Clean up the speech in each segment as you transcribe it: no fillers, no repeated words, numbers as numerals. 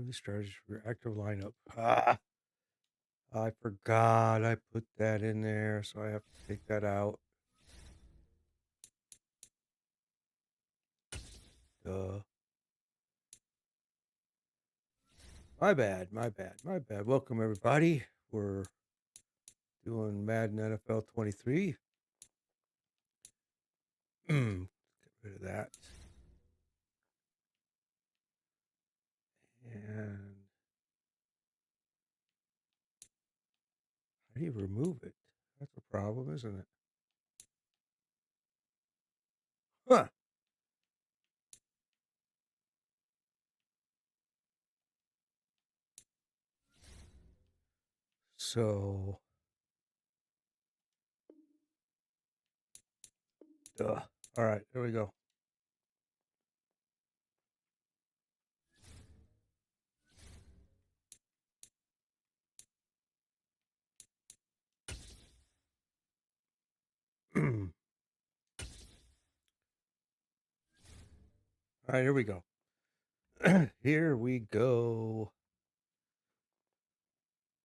The strategy for your active lineup. I forgot I put that in there, so I have to take that out. Duh. My bad. Welcome, everybody. We're doing Madden NFL 23. Get rid of that. And how do you remove it? That's a problem, isn't it? Huh. So, all right, there we go. All right, here we go. Here we go.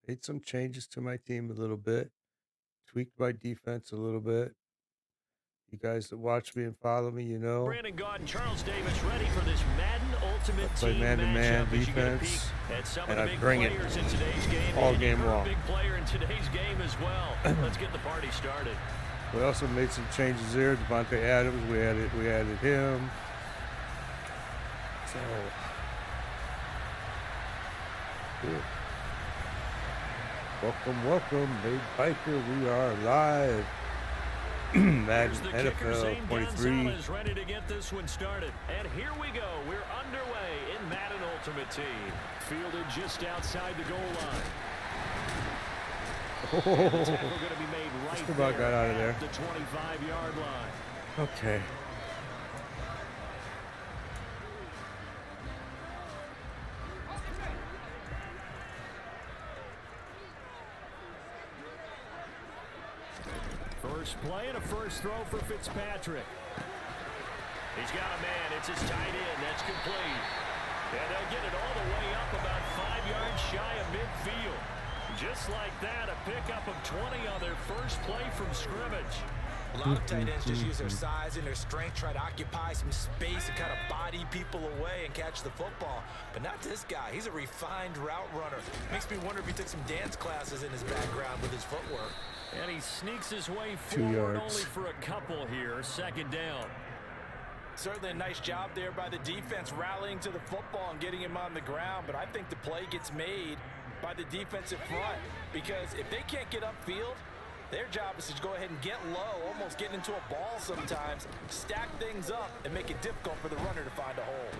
Made some changes to my team a little bit. Tweaked my defense a little bit. You guys that watch me and follow me, you know. Brandon Gott and Charles Davis ready for this Madden Ultimate Team man-to-man defense, and I bring it all game long. Big player in today's game as well. Let's get the party started. We also made some changes there. Devontae Adams, we added him. So, good. Welcome, Big Biker. We are live. Madden NFL 23. Is ready to get this one started. And here we go. We're underway in Madden Ultimate Team. Fielded just outside the goal line. Oh, just about got out of there. The 25-yard line. Okay. First play and a first throw for Fitzpatrick. He's got a man. It's his tight end. That's complete. And they'll get it all the way up about 5 yards shy of midfield. Just like that, a pickup of 20 on their first play from scrimmage. A lot of tight ends just use their size and their strength, try to occupy some space and kind of body people away and catch the football. But not this guy. He's a refined route runner. Makes me wonder if he took some dance classes in his background with his footwork. And he sneaks his way forward only for a couple here. Second down. Certainly a nice job there by the defense rallying to the football and getting him on the ground. But I think the play gets made by the defensive front, because if they can't get upfield, their job is to go ahead and get low, almost get into a ball sometimes, stack things up, and make it difficult for the runner to find a hole.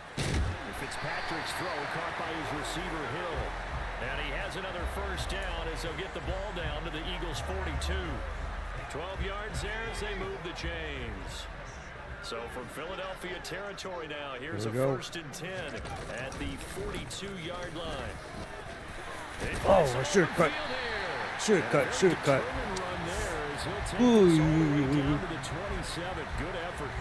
Fitzpatrick's throw caught by his receiver, Hill. And he has another first down as they'll get the ball down to the Eagles' 42. 12 yards there as they move the chains. So from Philadelphia territory now, here's a first and 10 at the 42-yard line. Oh, I should have cut. Should have cut. Ooh. Down to the 27. Good effort.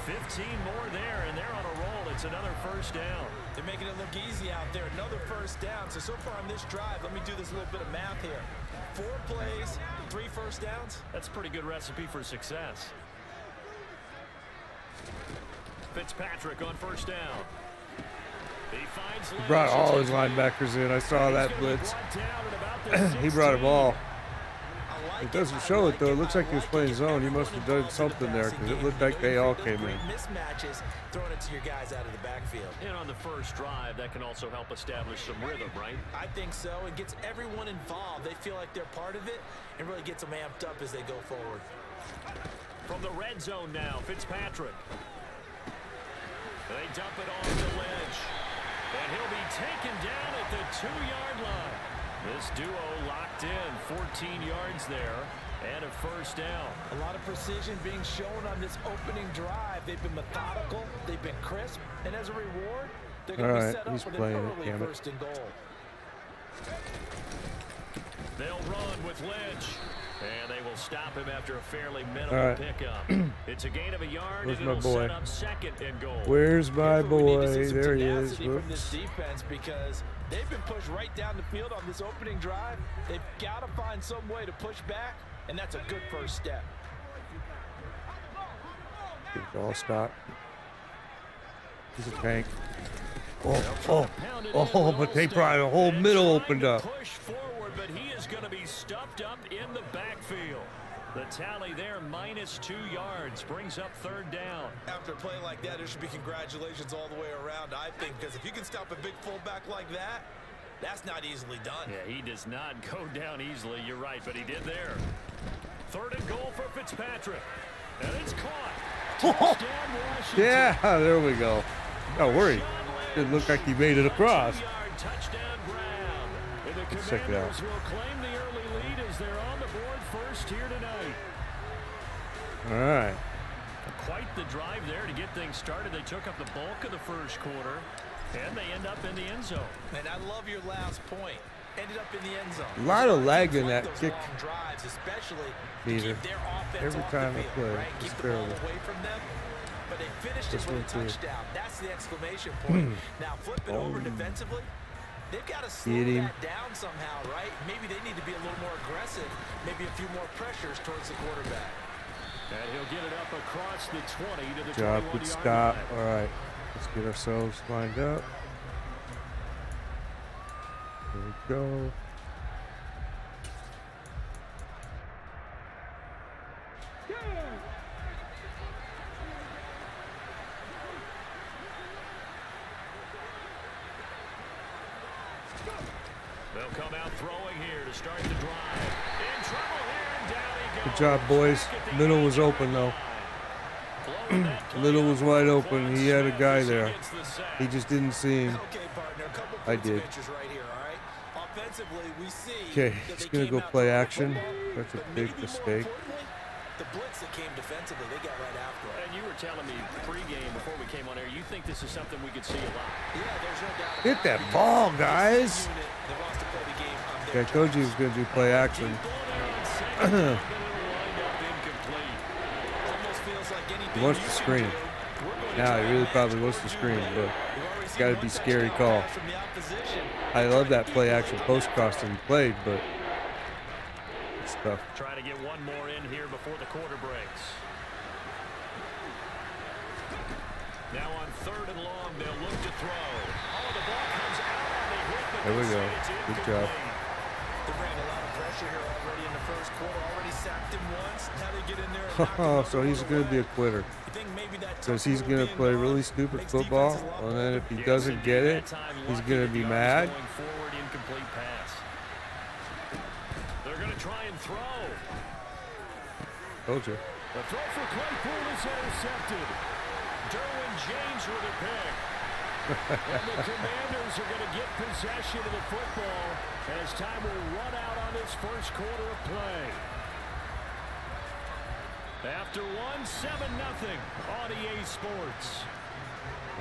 15 more there, and they're on a roll. It's another first down. They're making it look easy out there. Another first down. So far on this drive, let me do this little bit of math here. 4 plays, 3 first downs. That's a pretty good recipe for success. Fitzpatrick on first down. He brought all his linebackers in. I saw that blitz. He brought them all. It doesn't show it, though. It looks like he was playing zone. He must have done something there, because it looked like they all came in. Mismatches, throwing it to your guys out of the backfield. And on the first drive, that can also help establish some rhythm, right? I think so. It gets everyone involved. They feel like they're part of it, and really gets them amped up as they go forward. From the red zone now, Fitzpatrick. They dump it off to Lynch. And he'll be taken down at the 2-yard line. This duo locked in, 14 yards there, and a first down. A lot of precision being shown on this opening drive. They've been methodical, they've been crisp, and as a reward, they're going to be set up with an early first and goal. They'll run with Lynch. And they will stop him after a fairly minimal pickup. It's a gain of a yard. Where's and my it'll boy? set up second and goal. Where's my boy? There There he is. from this Whoops. defense because they've been pushed right down the field on this opening drive. They've got to find some way to push back, and that's a good first step. Good ball stop. He's a tank. Oh, but they probably the whole middle opened up. Push forward, but he is going to be stuffed up in the backfield. The tally there, -2 yards, brings up third down. After a play like that, there should be congratulations all the way around, I think, because if you can stop a big fullback like that, that's not easily done. Yeah, he does not go down easily. You're right, but he did there. Third and goal for Fitzpatrick. And it's caught. Touchdown, Washington. Yeah, there we go. Don't worry. Didn't look like he made it across. Touchdown grab. And the Check it out. Commanders will claim the early lead as they're on the board first here tonight. All right. Quite the drive there to get things started. They took up the bulk of the first quarter, and they end up in the end zone. And I love your last point. Ended up in the end zone. A lot of lag in that Those kick. long drives, especially to Neither. keep their offense Every off time the I field, play, right? it's Keep the ball terrible. away from them. But they finished it This with a one too. touchdown. That's the exclamation point. Now flip it over defensively. They've got to slow Get him. that down somehow, right? Maybe they need to be a little more aggressive. Maybe a few more pressures towards the quarterback. And he'll get it up across the 20 to the Job, 21-yard good stop. line. All right. Let's get ourselves lined up. Here we go. They'll come out throwing here to start the drive. In trouble here, and down he goes. Good job, boys. Middle was open, though. Middle was wide open. He had a guy there. He just didn't see him. Okay, partner, a couple I points of did. interest right here, all right? Offensively, we see Okay, that he's they gonna came go out play to run the action. football, That's a but big maybe more mistake. importantly, the blitz that came defensively, they got right after it. And you were telling me pregame before we came on air, you think this is something we could see a lot. Yeah, there's no doubt. Hit about that it. ball, This guys. unit that wants to play the game on Okay, their I told you he was going to do play action. He wants to screen. Now he really probably wants to screen, but it's got to be scary call. I love that play action post cross that he played, but it's tough. Trying to get one more in here before the quarter breaks. Now on third and long, they'll look to throw. Oh, the ball comes out on the hit, but There we they go. say it's Good incomplete. job. They're bringing a lot of pressure here already in the first quarter. Already sacked him once. Now they get in there and knock him Oh, out so he's the going to be a way. quitter. You think maybe that Because tough he's rule going to being play gone really stupid makes football, defenses a lot and more then if he Yes, doesn't indeed. get That it, time he's lucky going to that be the mad. going forward, incomplete pass. They're going to try and throw. Told you. The throw for Claypool is intercepted. Derwin James with a pick. And the Commanders are going to get possession of the football as time will run out on this first quarter of play. After 1, 7-0 on EA Sports.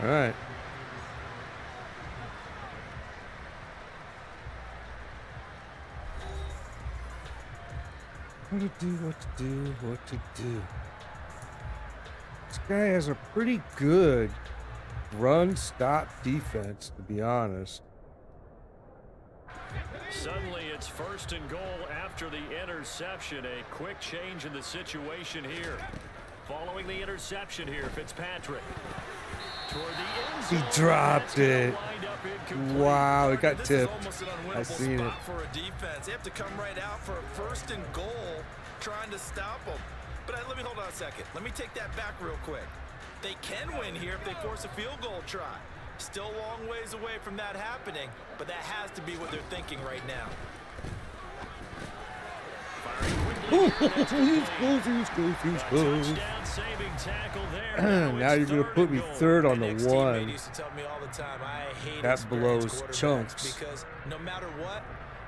All right. What to do, what to do, what to do. This guy has a pretty good run-stop defense, to be honest. Suddenly it's first and goal after the interception. A quick change in the situation here. Following the interception here, Fitzpatrick. Toward the end zone. He dropped it. Wind up incomplete. Wow, it got This is tipped. almost an I unwinnable seen it. spot for a defense. They have to come right out for a first and goal, trying to stop them. But let me hold on a second. Let me take that back real quick. They can win here if they force a field goal try. Still a long ways away from that happening, but that has to be what they're thinking right now. He's close. Touchdown saving tackle there. Now you're going to put me third on the An ex-teammate one. used to tell me all the time, I hate That experienced blows quarterbacks chunks. because no matter what,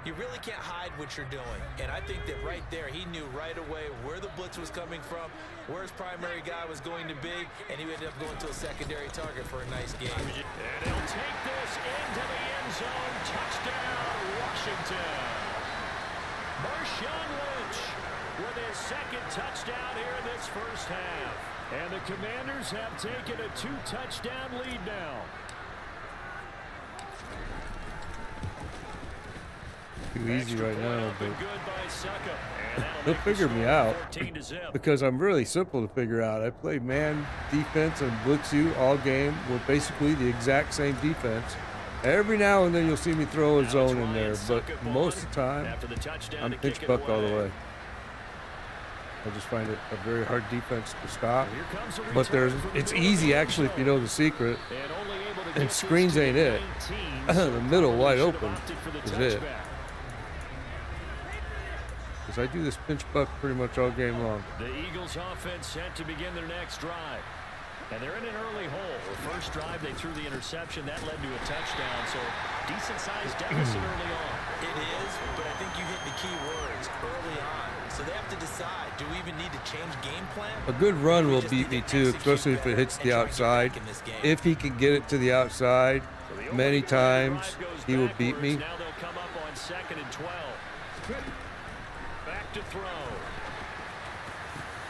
you really can't hide what you're doing. And I think that right there, he knew right away where the blitz was coming from, where his primary guy was going to be, and he ended up going to a secondary target for a nice game. And he'll take this into the end zone. Touchdown, Washington. Marshawn Lynch with his second touchdown here in this first half. And the Commanders have taken a 2-touchdown lead now. Too easy right now, but they'll figure me out because I'm really simple to figure out. I play man defense and blitz you all game. We're basically the exact same defense. Every now and then you'll see me throw a zone in there, but most of the time I'm pinch buck all the way. I just find it a very hard defense to stop. But it's easy actually if you know the secret. And screens ain't it. The middle wide open is it. Because I do this pinch buck pretty much all game long. The Eagles offense set to begin their next drive. And they're in an early hole. The first drive, they threw the interception. That led to a touchdown. So, decent-sized deficit early on. It is, but I think you hit the key words, early on. So they have to decide, do we even need to change game plan? A good run will beat me, too, especially if it hits the outside. If he can get it to the outside many times, he will beat me. Now they'll come up on 2nd and 12. Back to throw.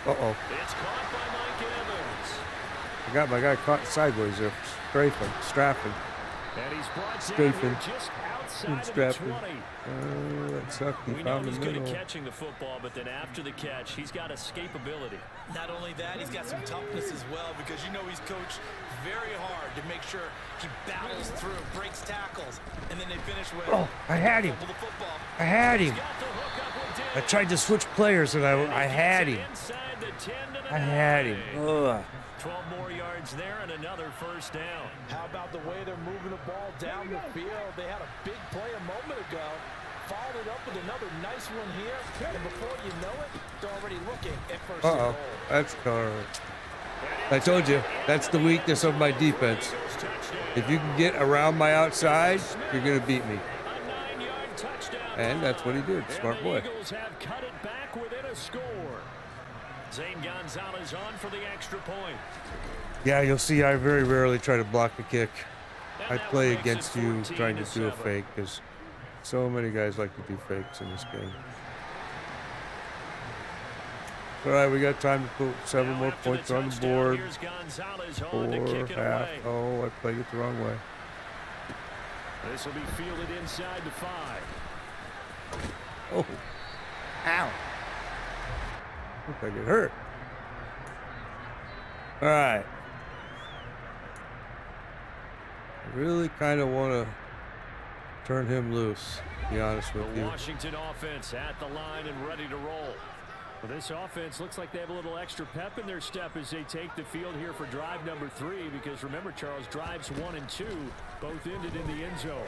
Uh-oh. It's caught by Mike Evans. I got my guy caught sideways there, strapping. And he's brought Strafing. down just outside Strapping. of the 20. That sucked. He We know found the he's good middle. at catching the football, but then after the catch, he's got escapability. Not only that, he's got some toughness as well, because you know he's coached very hard to make sure he battles through, breaks tackles, and then they finish with. Oh, I had him. I had him. I tried to switch players and I had him. I had him. Ugh. 12 more yards there and another first down. How about the way they're moving the ball down the field? They had a big play a moment ago. Followed it up with another nice one here. And before you know it, they're already looking at first and goal. That's correct. I told you, that's the weakness of my defense. If you can get around my outside, you're going to beat me. And that's what he did. Smart boy. The Eagles have cut it back within a score. Zane Gonzalez on for the extra point. Yeah, you'll see I very rarely try to block the kick. I play against you trying to do a fake because so many guys like to do fakes in this game. All right, we got time to put 7 more points on the board. 4.5. Oh, I played it the wrong way. This will be fielded inside the 5. Oh. Ow. Look like it hurt. All right. I really kind of want to turn him loose, to be honest with The you. Washington offense at the line and ready to roll. Well, this offense looks like they have a little extra pep in their step as they take the field here for drive number 3, because remember, Charles, drives 1 and 2 both ended in the end zone.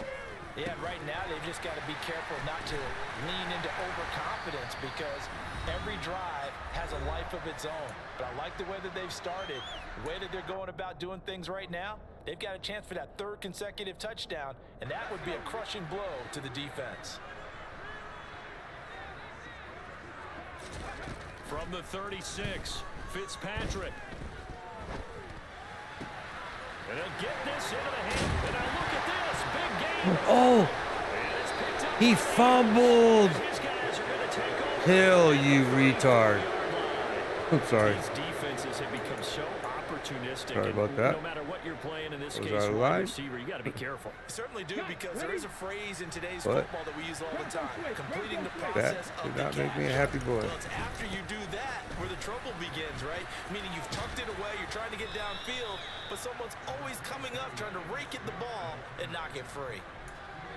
Yeah, right now they've just got to be careful not to lean into overconfidence, because every drive has a life of its own. But I like the way that they've started, the way that they're going about doing things right now. They've got a chance for that 3rd consecutive touchdown, and that would be a crushing blow to the defense. From the 36, Fitzpatrick. And they'll get this into the hand. And now look at this. Big game. Oh, he fumbled. Hell, you retard. I'm sorry. These defenses have become so opportunistic. Sorry about that. No matter what you're playing in this Was case, I wide alive? receiver, you got to be careful. You certainly do, because there is a phrase in today's What? football that we use all the time: completing the That process of did the not make me a catch. happy boy. Well, it's after you do that where the trouble begins, right? Meaning you've tucked it away, you're trying to get downfield, but someone's always coming up trying to rake at the ball and knock it free.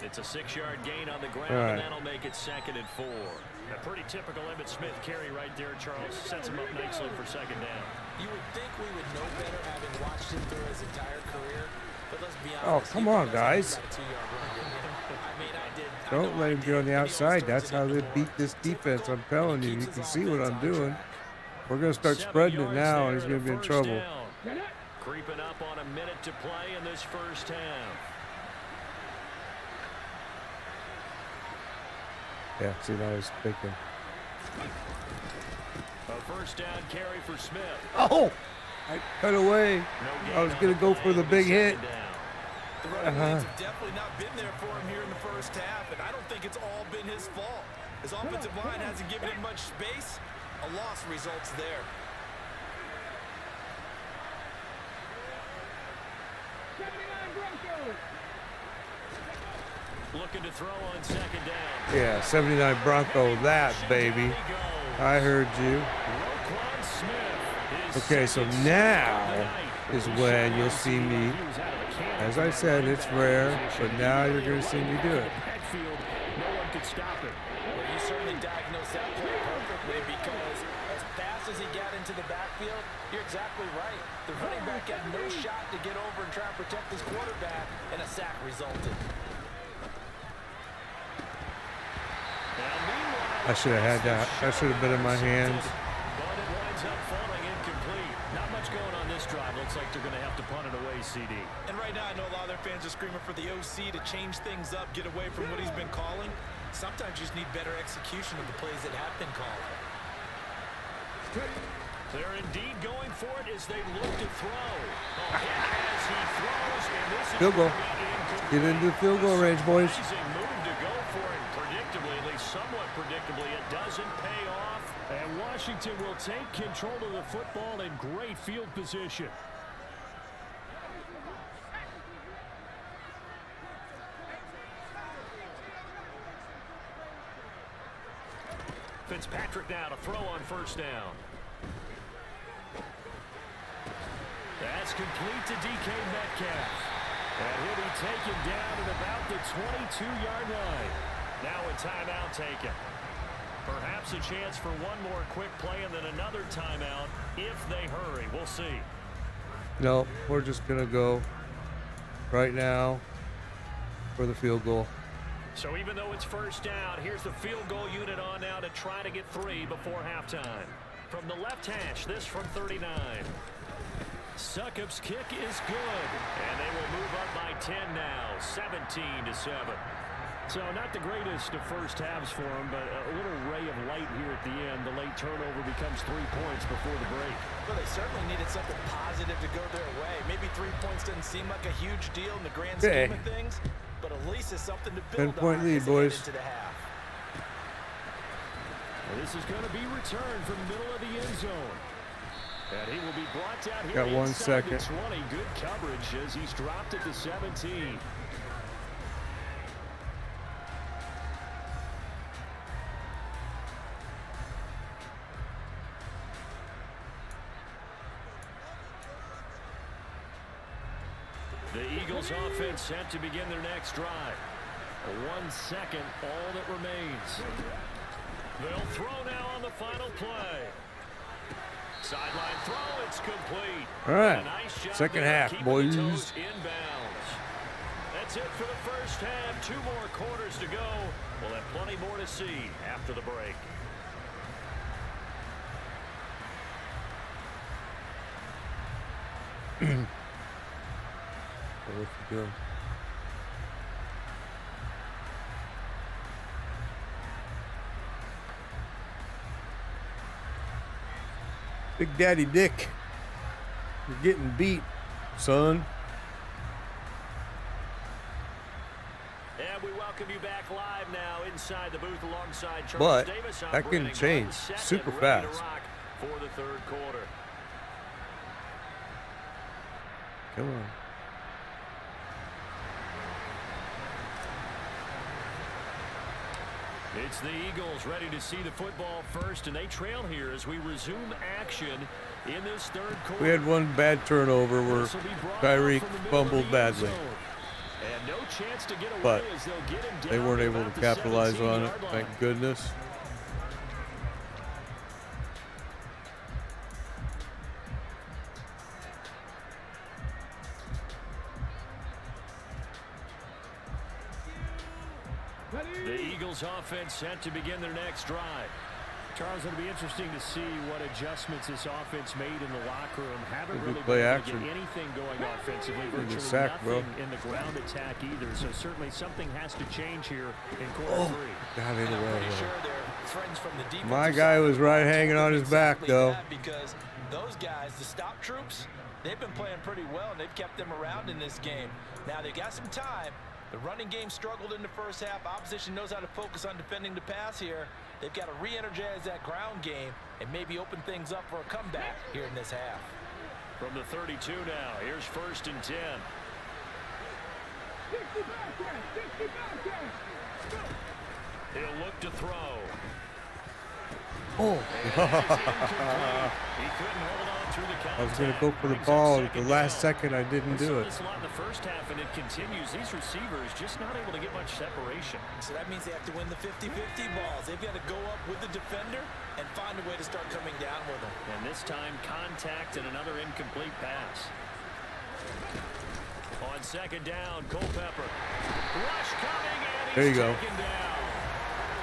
It's a 6-yard gain on the ground, All right. and that'll make it 2nd and 4. A pretty typical Emmitt Smith carry right there, Charles. Sets him up nicely for 2nd down. You would think we would know better having watched him through his entire career, but let's be honest. Oh, come on, guys. Don't let him get on the outside. That's how they beat this defense. I'm telling you. You can see what I'm doing. We're going to start 7 spreading it yards now, and there he's going to be in first trouble. down. Creeping up on a minute to play in this first half. Yeah, see, now he's thinking. A first down carry for Smith. Oh! I cut away. No I was gain going on to go the for the play, big hit. 2nd down. The running lanes have definitely not been there for him here in the first half, and I don't think it's all been his fault. His offensive line hasn't given him much space. A loss results there. Looking to throw on second down. Yeah, 79 Bronco, that baby. I heard you. Okay, so now is when you'll see me. As I said, it's rare, but now you're going to see me do it. No one could stop him. Well, you certainly diagnosed that play perfectly because as fast as he got into the backfield, you're exactly right. The running back had no shot to get over and try and protect his quarterback, and a sack resulted. I should have had that. That should have been in my hands. But it winds up falling incomplete. Not much going on this drive. Looks like they're going to have to punt it away, CD. And right now, I know a lot of their fans are screaming for the OC to change things up, get away from what he's been calling. Sometimes you just need better execution of the plays that have been called. They're indeed going for it as they look to throw. As he throws, and this is Field goal. Get into the field goal range, boys. move to go for it predictably, at least somewhat predictably. It doesn't pay off. And Washington will take control of the football in great field position. Fitzpatrick now to throw on first down. That's complete to DK Metcalf. And he'll be taken down at about the 22-yard line. Now a timeout taken. Perhaps a chance for one more quick play and then another timeout if they hurry. We'll see. No, we're just going to go right now for the field goal. So even though it's first down, here's the field goal unit on now to try to get 3 before halftime. From the left hash, this from 39. Succop's kick is good, and they will move up by 10 now, 17-7. So not the greatest of first halves for them, but a little ray of light here at the end. The late turnover becomes 3 points before the break. Well, they certainly needed something positive to go their way. Maybe 3 points doesn't seem like a huge deal in the grand scheme of things, but at least it's something to build on. 10-point lead, boys. Into the half. Well, this is going to be returned from the middle of the end zone. And he will be brought down here. Got 1 inside second. the 20. Good coverage as he's dropped at the 17. The Eagles offense set to begin their next drive. 1 second, all that remains. They'll throw now on the final play. Sideline throw, it's complete. All right, Nice job second there, half, keeping boys. the toes inbounds. That's it for the first half. 2 more quarters to go. We'll have plenty more to see after the break. Let's go. Big Daddy Dick, you're getting beat, son. And we welcome you back live now inside the booth alongside Charles But Davis. that can change super fast. For the third quarter. Come on. It's the Eagles ready to see the football first, and they trail here as we resume action in this third quarter. We had one bad turnover where Tyreek fumbled badly, And no chance to get away but as they'll get him down they weren't at able about to the capitalize on it. 17-yard line. Thank goodness. The Eagles offense set to begin their next drive. Charles, it'll be interesting to see what adjustments this offense made in the locker room. Haven't Good really play been able action. to get anything going offensively. Good Virtually sack, bro. nothing in the ground attack either. So certainly something has to change here in quarter 3. Got in the I'm way. pretty sure their friends from the defensive My guy side was right hanging on his back, exactly though. that, because those guys, the stop troops, they've been playing pretty well, and they've kept them around in this game. Now, they got some time, The running game struggled in the first half. Opposition knows how to focus on defending the pass here. They've got to re-energize that ground game and maybe open things up for a comeback here in this half. From the 32 now, here's 1st and 10. He'll look to throw. Oh. He couldn't hold on through the I was going to go for the ball at the last second. I didn't do it. This a lot in the first half, and it continues. These receivers just not able to get much separation. So that means they have to win the 50-50 balls. They've got to go up with the defender and find a way to start coming down with them. And this time, contact and another incomplete pass. On 2nd down, Culpepper. Rush coming, and There you he's go. taken down.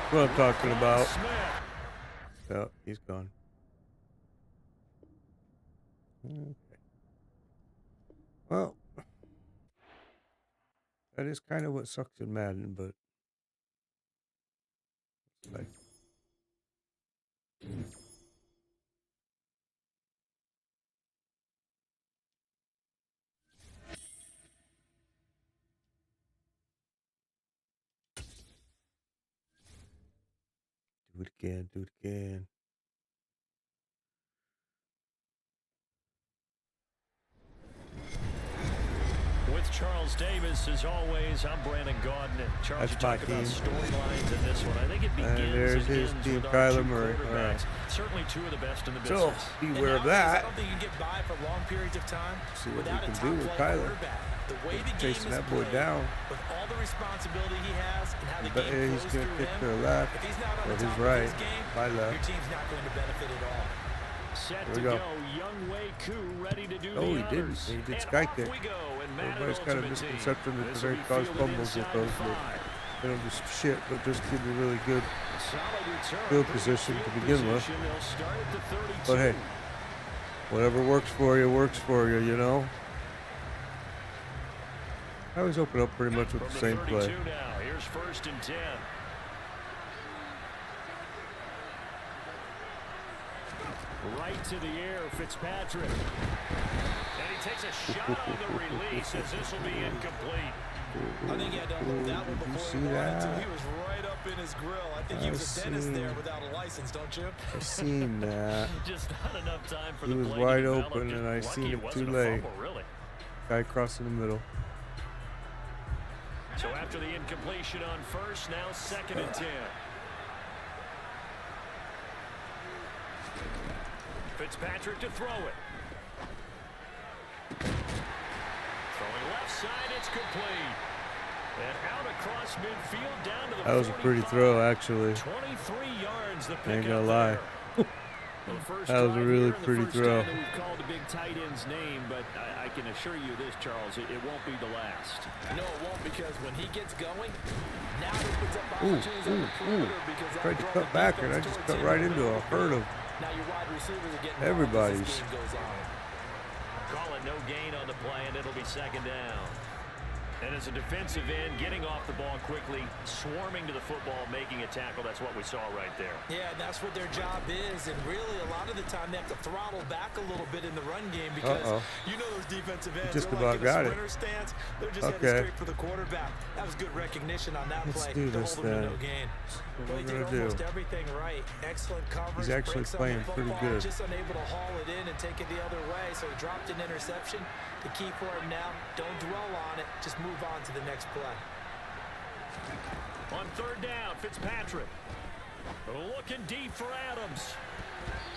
What I'm talking about. Smith. Yeah, he's gone. Okay. Well, that is kind of what sucks in Madden, but like, do it again, do it again. With Charles Davis, as always, I'm Brandon Gaudin. Charles, That's you my talk about team. storylines in this one. I think it begins And there's and his ends team, with our Kyler two Murray. All right. quarterbacks. Certainly two of the best in the So, business. beware of I that. don't think you can get by for long periods of time See what we without a can do with top-flight Kyler. quarterback. The way the game Chasing is that boy played, down. with all the responsibility he has and how the But game he's flows going to through kick him, to the left if he's not on or the his top right. of his game, My left. your team's not going to benefit at all. Set There to we go. Young Wei Koo ready to do Oh, the he didn't. honors. He did And Sky off kick. we go in Madden Everybody's got a Ultimate Team. misconception that This they're will going be to cause fielded fumbles with inside those, the but 5. they don't do shit, but just give you really good Solid return. field Pretty position good to field begin with. position. They'll start at the 32. But hey, whatever works for you, you know? I always open up pretty much with From the same 32 play. now, here's 1st and 10. Right to the air, Fitzpatrick. And he takes a shot on the release as this will be incomplete. I think he had to hold that one Did you before see he wanted to. that? He was right up in his grill. I think he was a dentist there without a license, don't you? I seen that. Just not enough time for He the was play to wide develop. open, Just and I lucky seen it wasn't too a late. fumble, really. Guy crossing the middle. So after the incompletion on 1st, now 2nd and 10. Fitzpatrick to throw it. Throwing left side, it's complete. And out across midfield down to the That was a pretty 45. throw, actually. 23 yards the Ain't pick gonna up lie. there. Well, the first That was a drive really here and the pretty first throw. time that we've called a big tight end's name, but I can assure you this, Charles, it won't be the last. No, it won't, because when he gets going, now it opens up opportunities on the perimeter because that Tried to draws cut the back, and I defense just towards cut him right a into little a herd of bit. Now your wide receivers are getting everybody's. involved as this game goes on. Call it no gain on the play, and it'll be 2nd down. And as a defensive end, getting off the ball quickly, swarming to the football, making a tackle, that's what we saw right there. Yeah, and that's what their job is. And really, a lot of the time, they have to throttle back a little bit in the run game because you know those defensive ends. Just they're about like in got a it. sprinter stance. They're just headed Okay. straight for the quarterback. That was good recognition on that Let's play do to this hold them to then. no gain. What Well, he we're did gonna do. almost everything right. Excellent coverage. He's actually breaks on the playing pretty football, good. Just unable to haul it in and take it the other way. So he dropped an interception. The key for him now, don't dwell on it. Just move on to the next play. On 3rd down, Fitzpatrick. Looking deep for Adams.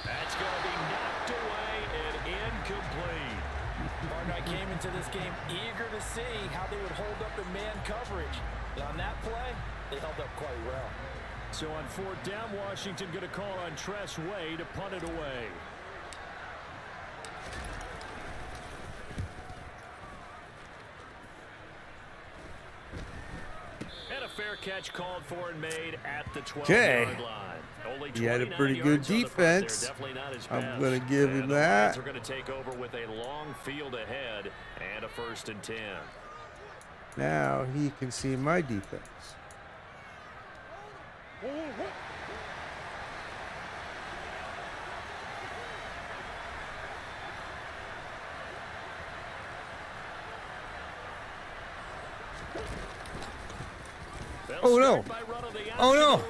That's going to be knocked away and incomplete. Barnett came into this game eager to see how they would hold up in man coverage. And on that play, they held up quite well. So on 4th down, Washington going to call on Tress Way to punt it away. And a fair catch called for and made at the 12-yard line. Only He had a 29 pretty good yards on the front there. defense. Definitely not his I'm best. gonna give him And the that. Lions are going to take over with a long field ahead and a 1st and 10. Now he can see my defense. Oh no! Oh no!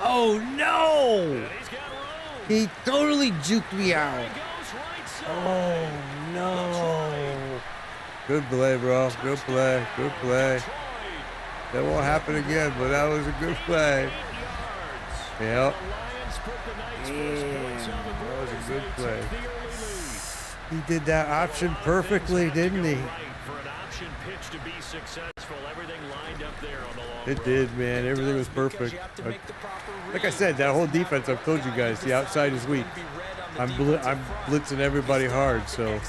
Oh no! He totally juked me out. Oh no! Good play, bro. Good play. Good play. That won't happen again, but that was a good play. Yep. That was a good play. He did that option perfectly, didn't he? It did, man. Everything was perfect. Like I said, that whole defense, I've told you guys, the outside is weak. I'm blitzing everybody hard, so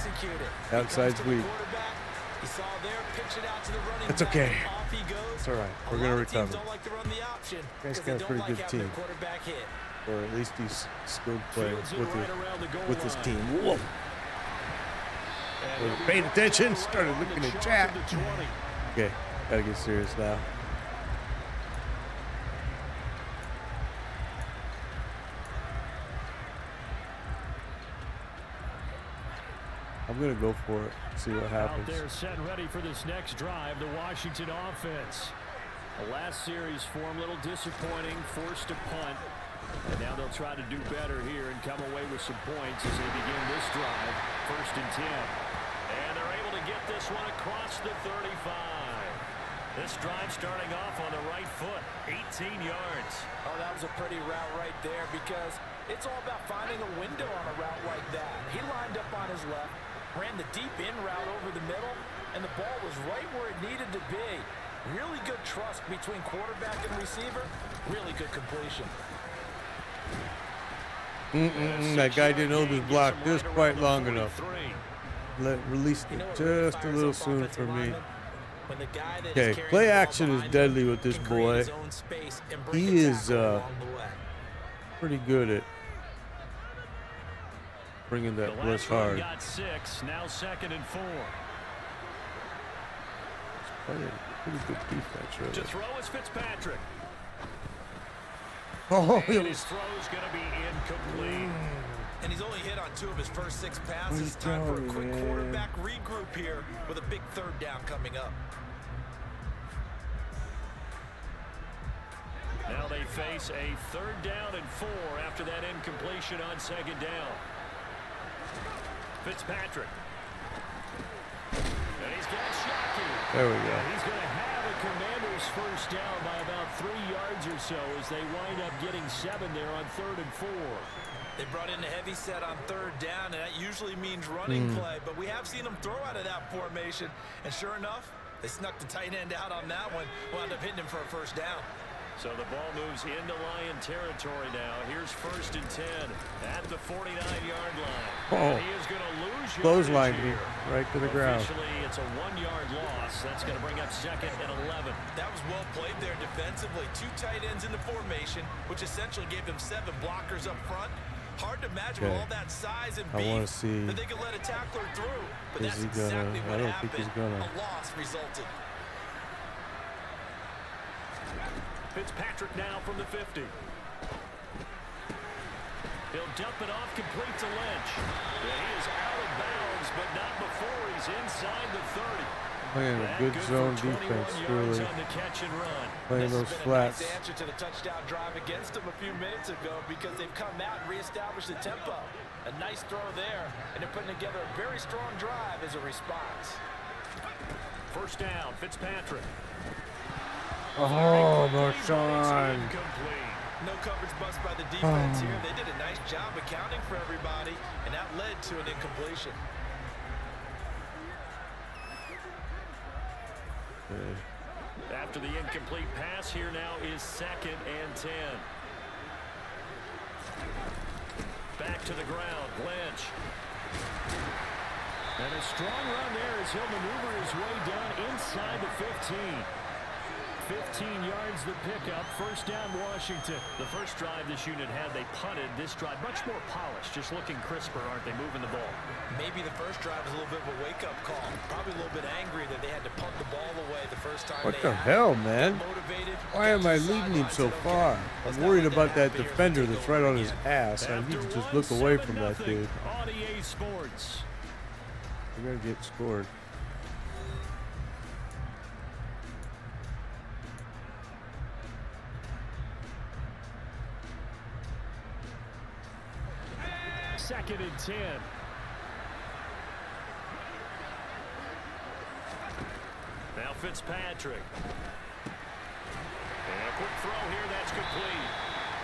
outside's weak. It's okay. It's all right. We're going to recover. You guys got a pretty good team. Or at least he's skilled players with his team. Whoa. We're paying attention. Started looking at chat. Okay. Got to get serious now. I'm going to go for it. See what happens. Out there set ready for this next drive, the Washington offense. The last series form a little disappointing, forced to punt. And now they'll try to do better here and come away with some points as they begin this drive. 1st and 10. And they're able to get this one across the 35. This drive starting off on the right foot, 18 yards. Oh, that was a pretty route right there because it's all about finding a window on a route like that. He lined up on his left, ran the deep in route over the middle, and the ball was right where it needed to be. Really good trust between quarterback and receiver. Really good completion. That guy didn't hold his block just quite long enough. Released it just a little soon for me. Okay, play action is deadly with this boy. He is pretty good at bringing that blitz hard. Got 6, now 2nd and 4. Pretty good defense, really. To throw is Fitzpatrick. Oh, and his throw's going to be incomplete. And he's only hit on 2 of his first 6 passes. Time for a quick quarterback regroup here with a big 3rd down coming up. Now they face a 3rd down and 4 after that incompletion on 2nd down. Fitzpatrick. And he's got Shockey. There we go. He's going to have a Commander's 1st down by about 3 yards or so as they wind up getting 7 there on 3rd and 4. They brought in a heavy set on 3rd down, and that usually means running play, but we have seen them throw out of that formation, and sure enough, they snuck the tight end out on that one, wound up hitting him for a 1st down. So the ball moves into Lion territory now. Here's 1st and 10 at the 49-yard line. Oh, he is going to lose clothesline me right to the ground. Officially, it's a 1-yard loss. That's going to bring up 2nd and 11. That was well played there defensively. 2 tight ends in the formation, which essentially gave them 7 blockers up front. Hard to imagine with all that size and beef that they could let a tackler through. But that's exactly what happened. A loss resulted. Fitzpatrick now from the 50. He'll dump it off, complete to Lynch. Yeah, he is out of bounds, but not before he's inside the 30. Playing a good zone defense, really. Playing those flats. Nice answer to the touchdown drive against them a few minutes ago because they've come out and reestablished the tempo. A nice throw there, and they're putting together a very strong drive as a response. 1st down, Fitzpatrick. Oh, Marshawn. No coverage bust by the defense here. They did a nice job accounting for everybody, and that led to an incompletion. After the incomplete pass, here now is 2nd and 10. Back to the ground, Lynch. And a strong run there as he'll maneuver his way down inside the 15. 15 yards the pickup. 1st down, Washington. The first drive this unit had, they punted. This drive, much more polished, just looking crisper, aren't they, moving the ball? Maybe the first drive was a little bit of a wake-up call. Probably a little bit angry that they had to punt the ball away the first time. What the hell, man? Why am I leading him so far? I'm worried about that defender that's right on his ass. I need to just look away from that dude. We're going to get scored. 2nd and 10. Now Fitzpatrick. And a quick throw here, that's complete.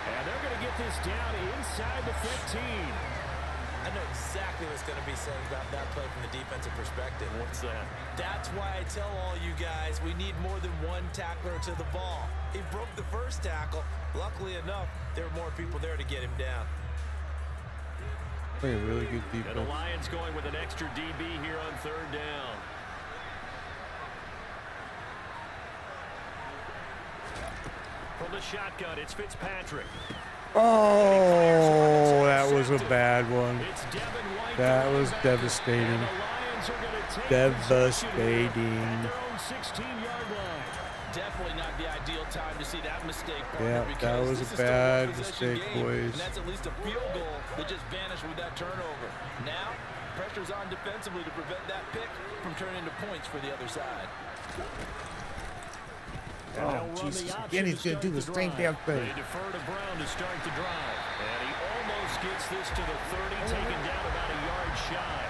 And they're going to get this down inside the 15. I know exactly what's going to be said about that play from the defensive perspective. What's that? That's why I tell all you guys we need more than one tackler to the ball. He broke the first tackle. Luckily enough, there were more people there to get him down. Playing really good defense. And the Lions going with an extra DB here on 3rd down. From the shotgun, it's Fitzpatrick. Oh, that was a bad one. That was devastating. Devastating. Definitely not the ideal time to see that mistake. Yeah, that was a bad mistake, boys. And that's at least a field goal that just vanished with that turnover. Now, pressure's on defensively to prevent that pick from turning into points for the other side. Oh, Jesus. Again, he's going to do the same damn thing. They defer to Brown to start the drive. And he almost gets this to the 30, taken down about a yard shy.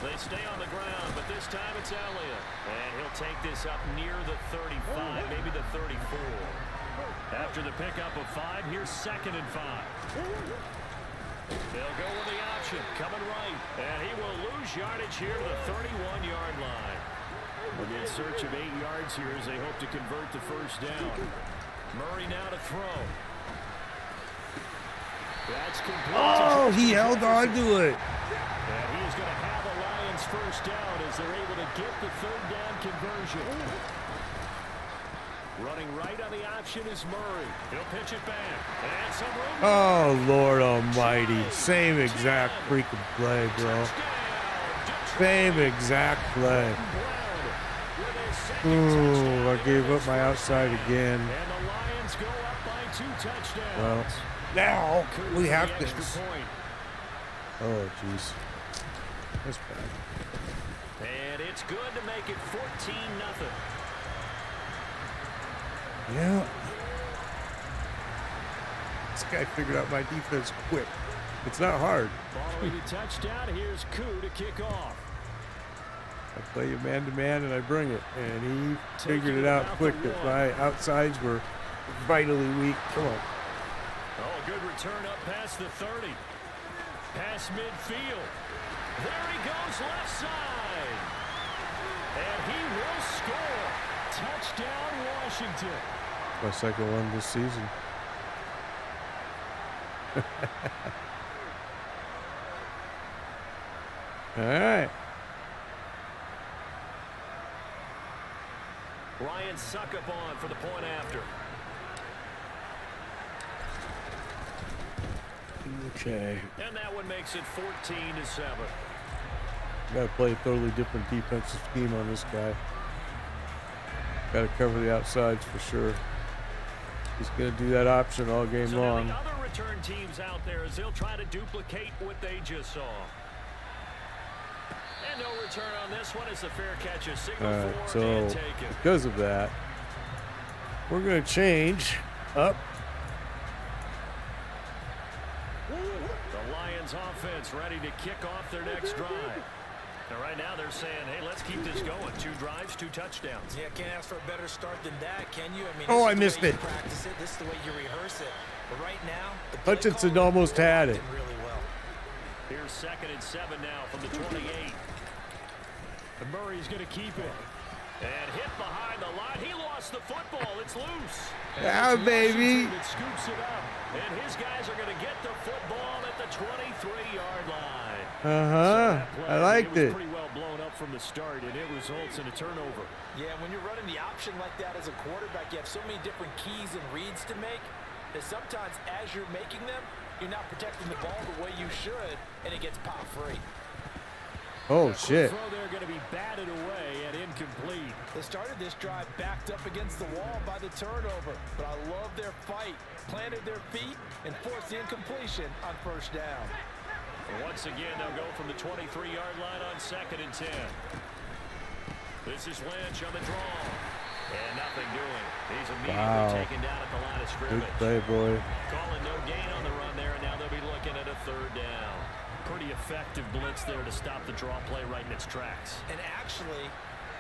They stay on the ground, but this time it's Elliott. And he'll take this up near the 35, maybe the 34. After the pickup of 5, here's 2nd and 5. They'll go with the option, coming right, and he will lose yardage here to the 31-yard line. In search of 8 yards here as they hope to convert the first down. Murray now to throw. That's complete. Oh, he held on to it. And he's going to have the Lions first down as they're able to get the 3rd down conversion. Running right on the option is Murray. He'll pitch it back. And some room. Oh, Lord almighty. Same exact freaking play, bro. Same exact play. Ooh, I gave up my outside again. And the Lions go up by 2 touchdowns. Well, now we have this. Oh, jeez. That's bad. And it's good to make it 14-0. Yeah. This guy figured out my defense quick. It's not hard. Following the touchdown, here's Koo to kick off. I play you man-to-man and I bring it. And he figured it out quick that my outsides were vitally weak. Come on. Oh, a good return up past the 30. Past midfield. There he goes left side. And he will score. Touchdown, Washington. My 2nd one this season. All right. Lions suck up on for the point after. Okay. And that one makes it 14-7. Got to play a totally different defensive scheme on this guy. Got to cover the outsides for sure. He's going to do that option all game long. The other return teams out there as they'll try to duplicate what they just saw. And no return on this one as the fair catch is signaled for so and taken. because of that, we're going to change up. The Lions offense ready to kick off their next drive. And right now they're saying, hey, let's keep this going. 2 drives, 2 touchdowns. Yeah, can't ask for a better start than that, can you? I mean, Oh, I missed it. Practice it. This is the way you rehearse it. But right now, the Hutchinson almost had it. really well. Here's 2nd and 7 now from the 28. And Murray's going to keep it. And hit behind the line. He lost the football. It's loose. Yeah, baby. It scoops it up. And his guys are going to get the football at the 23-yard line. Uh-huh. I liked it. Pretty well blown up from the start, and it results in a turnover. Yeah, when you're running the option like that as a quarterback, you have so many different keys and reads to make that sometimes as you're making them, you're not protecting the ball the way you should, and it gets pop free. Oh, shit. Throw there going to be batted away and incomplete. They started this drive backed up against the wall by the turnover, but I love their fight. Planted their feet and forced the incompletion on first down. And once again, they'll go from the 23-yard line on 2nd and 10. This is Lynch on the draw. And nothing doing. He's immediately Wow. taken down at the line of scrimmage. Good play, boy. Calling no gain on the run there, and now they'll be looking at a third down. Pretty effective blitz there to stop the draw play right in its tracks. And actually,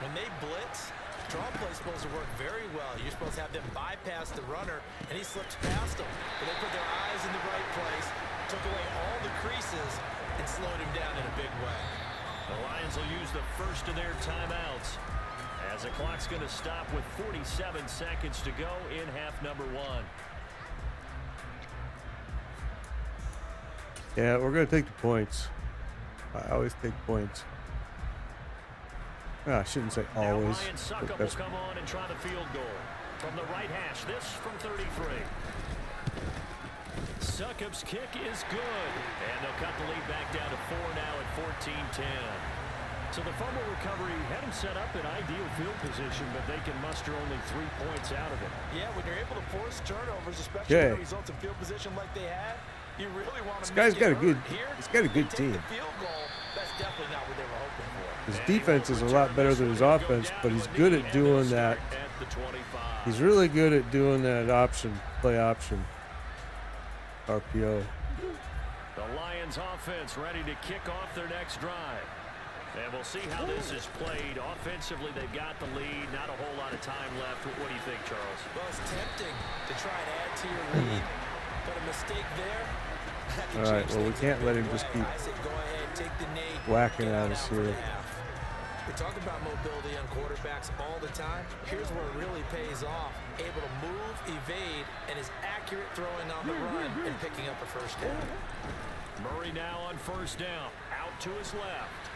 when they blitz, draw play is supposed to work very well. You're supposed to have them bypass the runner, and he slips past them. But they put their eyes in the right place, took away all the creases, and slowed him down in a big way. The Lions will use the first of their timeouts as the clock's going to stop with 47 seconds to go in half number one. Yeah, we're going to take the points. I always take points. I shouldn't say always. Now Ryan Suckup will come on and try the field goal. From the right hash, this from 33. Succup's kick is good. And they'll cut the lead back down to 4 now at 14-10. So the fumble recovery had him set up in ideal field position, but they can muster only 3 points out of it. Yeah, when you're able to force turnovers, especially when it results in field position like they had, you really want to. This guy's got a good. He's got a good team. Field goal, that's definitely not what they were hoping for. His defense is a lot better than his offense, but he's good at doing that. He's really good at doing that option, play option, RPO. The Lions offense ready to kick off their next drive. And we'll see how this is played. Offensively, they've got the lead. Not a whole lot of time left. What do you think, Charles? Well, it's tempting to try and add to your lead, but a mistake there. All right, well, we can't let him just keep whacking at us here. We talk about mobility on quarterbacks all the time. Here's where it really pays off. Able to move, evade, and is accurate throwing on the run and picking up a first down. Murray now on first down. Out to his left.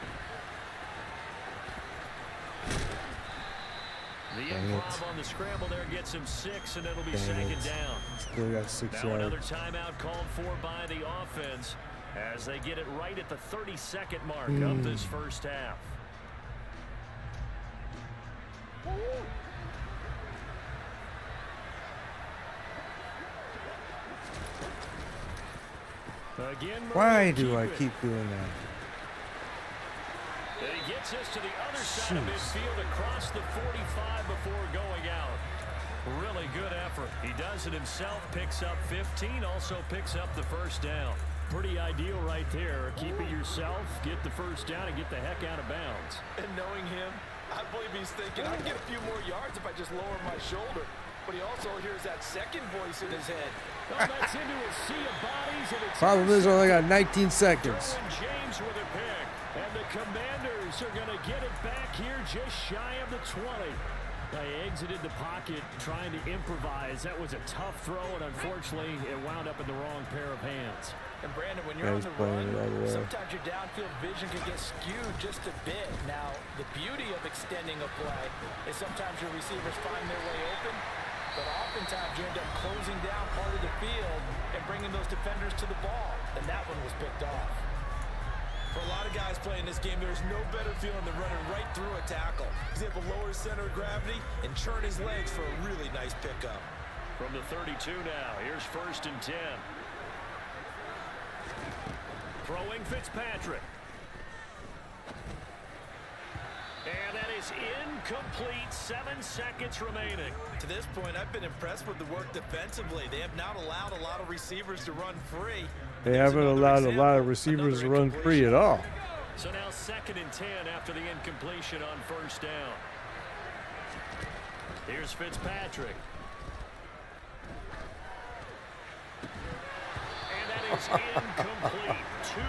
The improv on the scramble there gets him 6, and it'll be second down. Still got 6 now yards. Another timeout called for by the offense as they get it right at the 32nd mark of this first half. Again, Why do I keep doing that? And he gets us to the other side of midfield across the 45 before going out. Really good effort. He does it himself, picks up 15, also picks up the first down. Pretty ideal right there. Keep it yourself, get the first down, and get the heck out of bounds. And knowing him, I believe he's thinking, I can get a few more yards if I just lower my shoulder. But he also hears that second voice in his head. Well, that's into a sea of bodies, and it's Problem is, I only got 19 seconds. James with a pick. And the Commanders are going to get it back here just shy of the 20. They exited the pocket trying to improvise. That was a tough throw, and unfortunately, it wound up in the wrong pair of hands. And Brandon, when you're on the run, sometimes your downfield vision can get skewed just a bit. Now, the beauty of extending a play is sometimes your receivers find their way open, but oftentimes you end up closing down part of the field and bringing those defenders to the ball, and that one was picked off. For a lot of guys playing this game, there's no better feeling than running right through a tackle. He's able to lower his center of gravity and churn his legs for a really nice pickup. From the 32 now, here's 1st and 10. Throwing Fitzpatrick. And that is incomplete. 7 seconds remaining. To this point, I've been impressed with the work defensively. They have not allowed a lot of receivers to run free. They haven't allowed a lot of receivers to run free at all. So now 2nd and 10 after the incompletion on first down. Here's Fitzpatrick. And that is incomplete. 2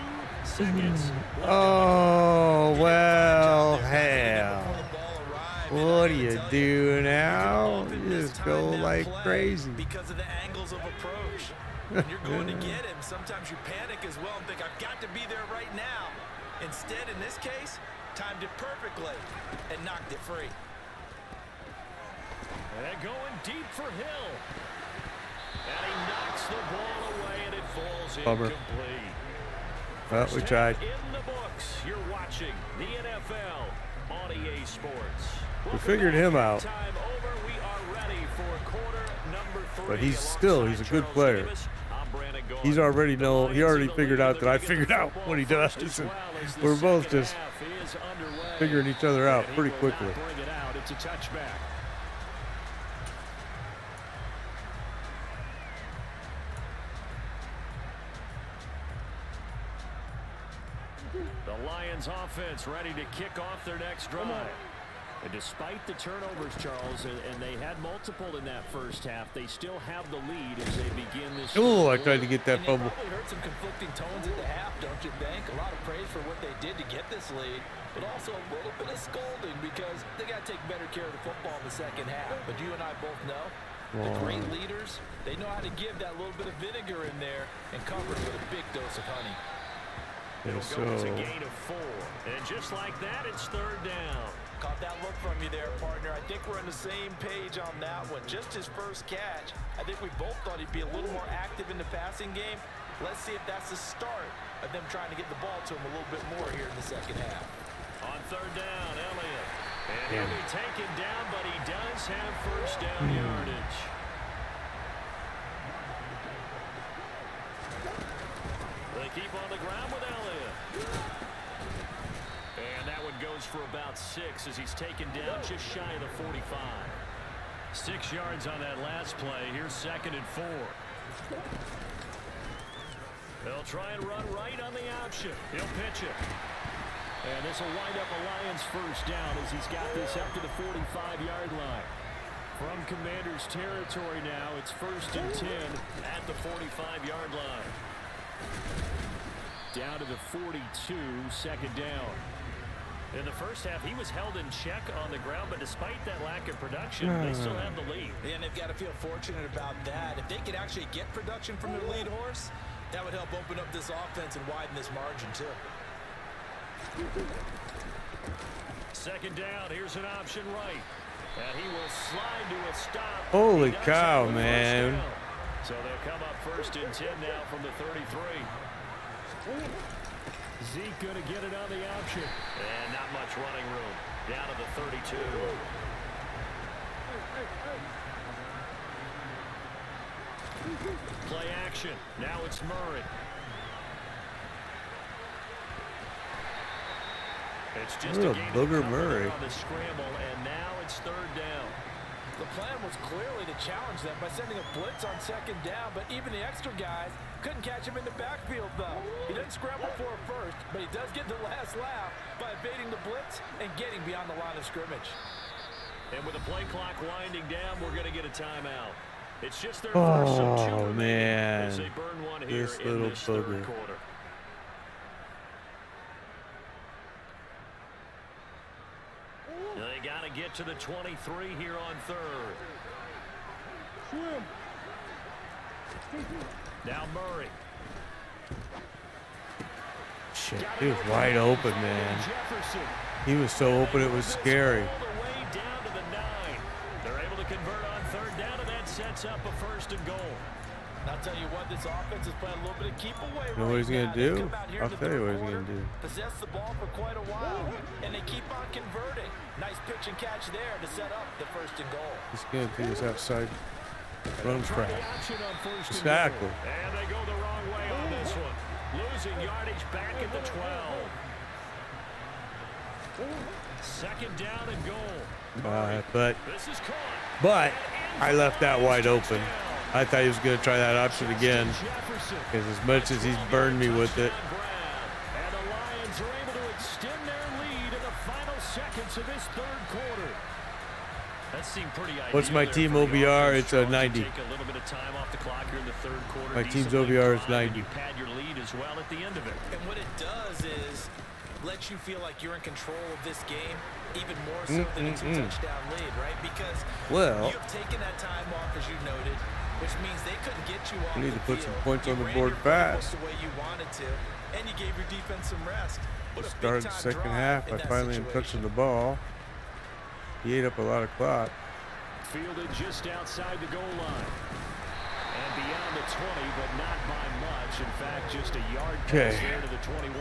seconds. Oh, well, hell. What do you do now? You just go like crazy. Because of the angles of approach. When you're going to get him, sometimes you panic as well and think, I've got to be there right now. Instead, in this case, timed it perfectly and knocked it free. And going deep for Hill. And he knocks the ball away, and it falls incomplete. Well, we tried. In the books, you're watching the NFL on EA Sports. We figured him out. Time over. We are ready for quarter number 3. But he's a good player. He already figured out that I figured out what he does. And we're both just figuring each other out pretty quickly. It's a touchback. Lions offense ready to kick off their next drive. And despite the turnovers, Charles, and they had multiple in that first half, they still have the lead as they begin this. Oh, I tried to get that fumble. You probably heard some conflicting tones at the half, don't you think? A lot of praise for what they did to get this lead, but also a little bit of scolding because they got to take better care of the football in the second half. But you and I both know the great leaders, they know how to give that little bit of vinegar in there and cover it with a big dose of honey. It'll go to a gain of 4. And just like that, it's third down. Caught that look from you there, partner. I think we're on the same page on that one. Just his first catch. I think we both thought he'd be a little more active in the passing game. Let's see if that's the start of them trying to get the ball to him a little bit more here in the second half. On third down, Elliott. And he'll be taken down, but he does have first down yardage. They keep on the ground with Elliott. And that one goes for about 6 as he's taken down just shy of the 45. 6 yards on that last play. Here's 2nd and 4. They'll try and run right on the option. He'll pitch it. And this will wind up a Lions first down as he's got this up to the 45-yard line. From Commander's territory now, it's 1st and 10 at the 45-yard line. Down to the 42, 2nd down. In the first half, he was held in check on the ground, but despite that lack of production, they still have the lead. And they've got to feel fortunate about that. If they could actually get production from their lead horse, that would help open up this offense and widen this margin, too. 2nd down, here's an option right. And he will slide to a stop. Holy cow, man. So they'll come up 1st and 10 now from the 33. Zeke going to get it on the option. And not much running room. Down to the 32. Play action. Now it's Murray. It's just a gain of Murray on the scramble, and now it's 3rd down. The plan was clearly to challenge them by sending a blitz on 2nd down, but even the extra guys couldn't catch him in the backfield, though. He doesn't scramble for a first, but he does get the last laugh by evading the blitz and getting beyond the line of scrimmage. And with the play clock winding down, we're going to get a timeout. It's just their first of 2 man. as they burn one here This in little this third bugger. quarter. They got to get to the 23 here on 3rd. Now Murray. Shit, he was wide open, man. He was so open it was scary. All the way down to the 9. They're able to convert on 3rd down, and that sets up a 1st and goal. I'll tell you what, this offense is playing a little bit of keep away. You know what he's going to do? I'll tell you what he's going to do. Possess the ball for quite a while, and they keep on converting. Nice pitch and catch there to set up the 1st and goal. He's going to do this outside run trap. Exactly. And they go the wrong way on this one. Losing yardage back at the 12. 2nd down and goal. But I left that wide open. I thought he was going to try that option again, because as much as he's burned me with it. And the Lions are able to extend their lead in the final seconds of this 3rd quarter. That seemed pretty ideal. What's my team OVR? It's a 90. Take a little bit of time off the clock here in the 3rd quarter. My team's OVR is 90. You pad your lead as well at the end of it. And what it does is let you feel like you're in control of this game, even more so than a 2-touchdown lead, right? Because you have taken that time off, as you noted, which means they couldn't get you off we need the to put field. some points on the ran board your fast. the way you wanted to, and you gave your defense some rest. What a Started the big-time second drive half. in I that finally am touching situation. the ball. He ate up a lot of clock. Fielded just outside the goal line. And beyond the 20, but not by much. In fact, just a yard pass there to the 21.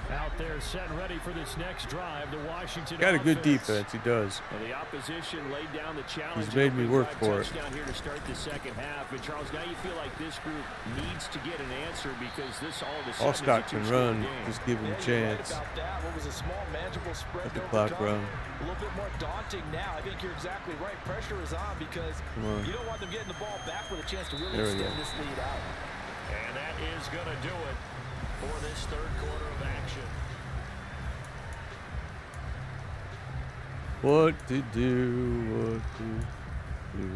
Now there set ready for this next drive. The Washington Got a good offense. defense. He does. And the opposition laid down the challenge. He's made me work for it. Down here to start the second half. And Charles, now you feel like this group needs to get an answer because this all of a sudden Allstott can run. Just give him a chance. What was a small, manageable spread Let the to clock overcome. run. A little bit more daunting now. I think you're exactly right. Pressure is on because you don't want them getting the ball back with a chance to really extend this lead out. And that is going to do it for this third quarter of action. What to do, what to do.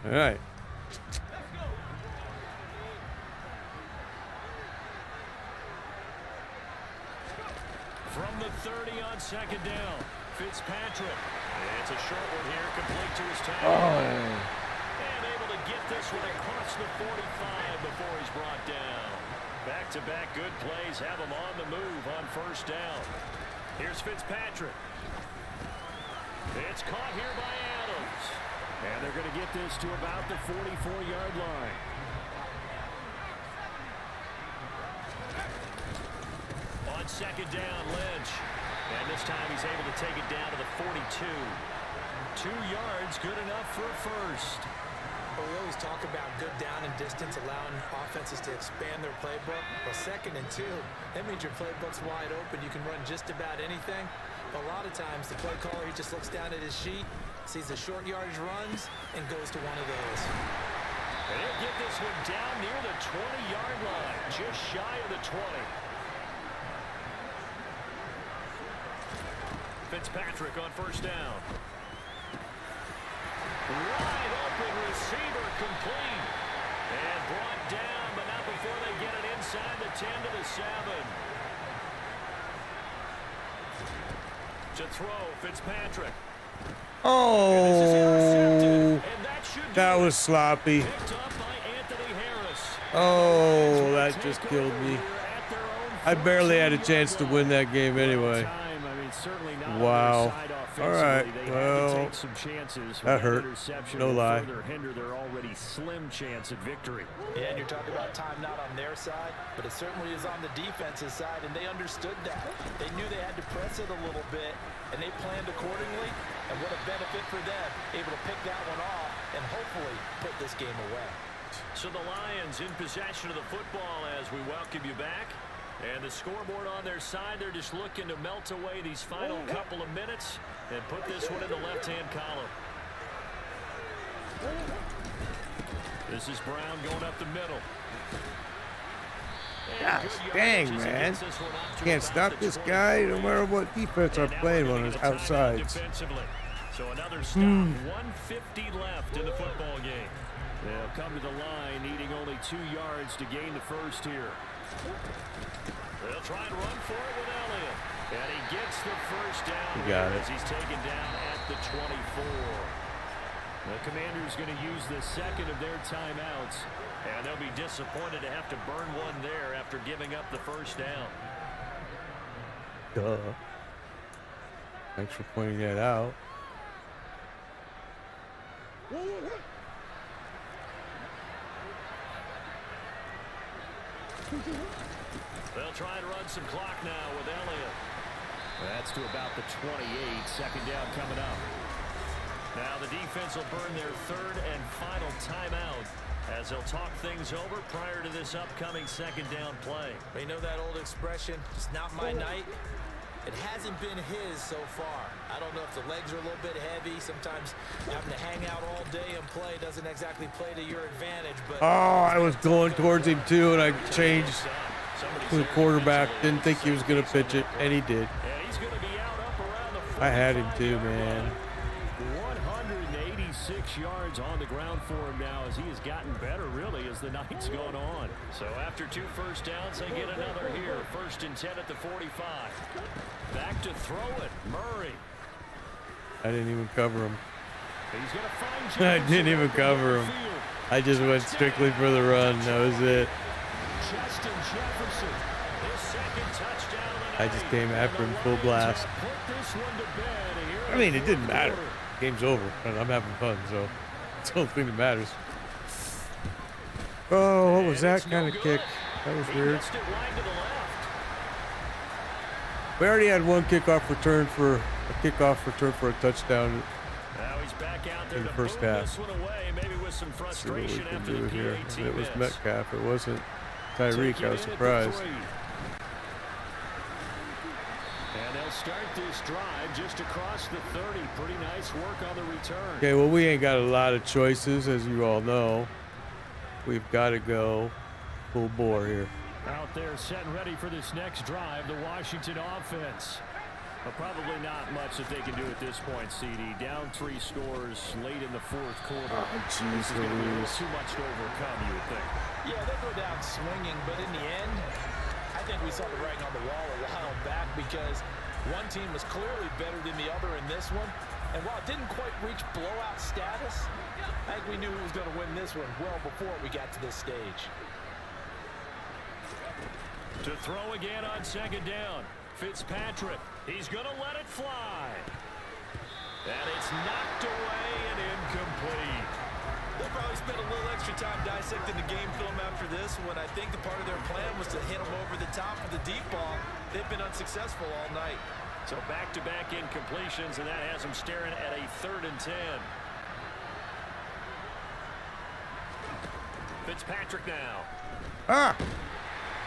All right. From the 30 on second down, Fitzpatrick. It's a short one here, complete to his tackle. And able to get this one across the 45 before he's brought down. Back-to-back good plays have him on the move on first down. Here's Fitzpatrick. It's caught here by Adams. And they're going to get this to about the 44-yard line. On second down, Lynch. And this time he's able to take it down to the 42. 2 yards, good enough for a first. Well, we always talk about good down and distance, allowing offenses to expand their playbook. Well, 2nd and 2, that means your playbook's wide open. You can run just about anything. But a lot of times, the play caller, he just looks down at his sheet, sees the short yardage runs, and goes to one of those. And he'll get this one down near the 20-yard line, just shy of the 20. Fitzpatrick on first down. Wide open receiver complete. And brought down, but not before they get it inside the 10 to the 7. To throw, Fitzpatrick. Oh, that was sloppy. Picked up by Anthony Harris. Oh, that just killed me. I barely had a chance to win that game anyway. Wow. All right. Well, that hurt. No lie. Hinder their already slim chance at victory. Yeah, and you're talking about time not on their side, but it certainly is on the defensive side, and they understood that. They knew they had to press it a little bit, and they planned accordingly. And what a benefit for them, able to pick that one off and hopefully put this game away. So the Lions in possession of the football as we welcome you back. And the scoreboard on their side, they're just looking to melt away these final couple of minutes and put this one in the left-hand column. This is Brown going up the middle. Gosh dang, man. Can't stop this guy no matter what defense I'm playing on his outsides. So another stop, 150 left in the football game. They'll come to the line needing only 2 yards to gain the first here. They'll try and run for it with Elliott. And he gets the first down as he's taken down at the 24. The Commanders going to use the second of their timeouts. And they'll be disappointed to have to burn one there after giving up the first down. Duh. Thanks for pointing that out. They'll try and run some clock now with Elliott. That's to about the 28. Second down coming up. Now the defense will burn their third and final timeout as they'll talk things over prior to this upcoming second down play. You know that old expression, it's not my night. It hasn't been his so far. I don't know if the legs are a little bit heavy. Sometimes having to hang out all day and play doesn't exactly play to your advantage. But I was going towards him too, and I changed to the quarterback. Didn't think he was going to pitch it, and he did. I had him too, man. 186 yards on the ground for him now as he has gotten better, really, as the night's gone on. So after 2 first downs, they get another here. 1st and 10 at the 45. Back to throw it, Murray. I didn't even cover him. He's gonna find I didn't even cover him. I just went strictly for the run. That was it. Justin Jefferson, his second touchdown of the I night. just came after him full blast. I mean, it didn't matter. Game's over, and I'm having fun, so it's the only thing that matters. Oh, what was And that it's no kind of good. kick? That was He weird. missed it wide to the left. We already had one kickoff return for a touchdown. Now he's back out there In the to first boom half. this one away, maybe with some See what we frustration can after do the here. PAT And it was miss. Metcalf. It wasn't Take Tyreek. it I was in at the surprised. 3. And they'll start this drive just across the 30. Pretty nice work on the return. Okay, well, we ain't got a lot of choices, as you all know. We've got to go full bore here. Out there set and ready for this next drive, the Washington offense. But probably not much that they can do at this point, CD. Down 3 scores late in the fourth quarter. Oh, jeez Louise. Too much to overcome, you would think. Yeah, they'll go down swinging, but in the end, I think we saw the writing on the wall a while back because one team was clearly better than the other in this one. And while it didn't quite reach blowout status, I think we knew who was going to win this one well before we got to this stage. To throw again on second down. Fitzpatrick, he's going to let it fly. And it's knocked away and incomplete. They'll probably spend a little extra time dissecting the game film after this one. I think the part of their plan was to hit them over the top with the deep ball. They've been unsuccessful all night. So back-to-back incompletions, and that has them staring at a 3rd and 10. Fitzpatrick now. Ah!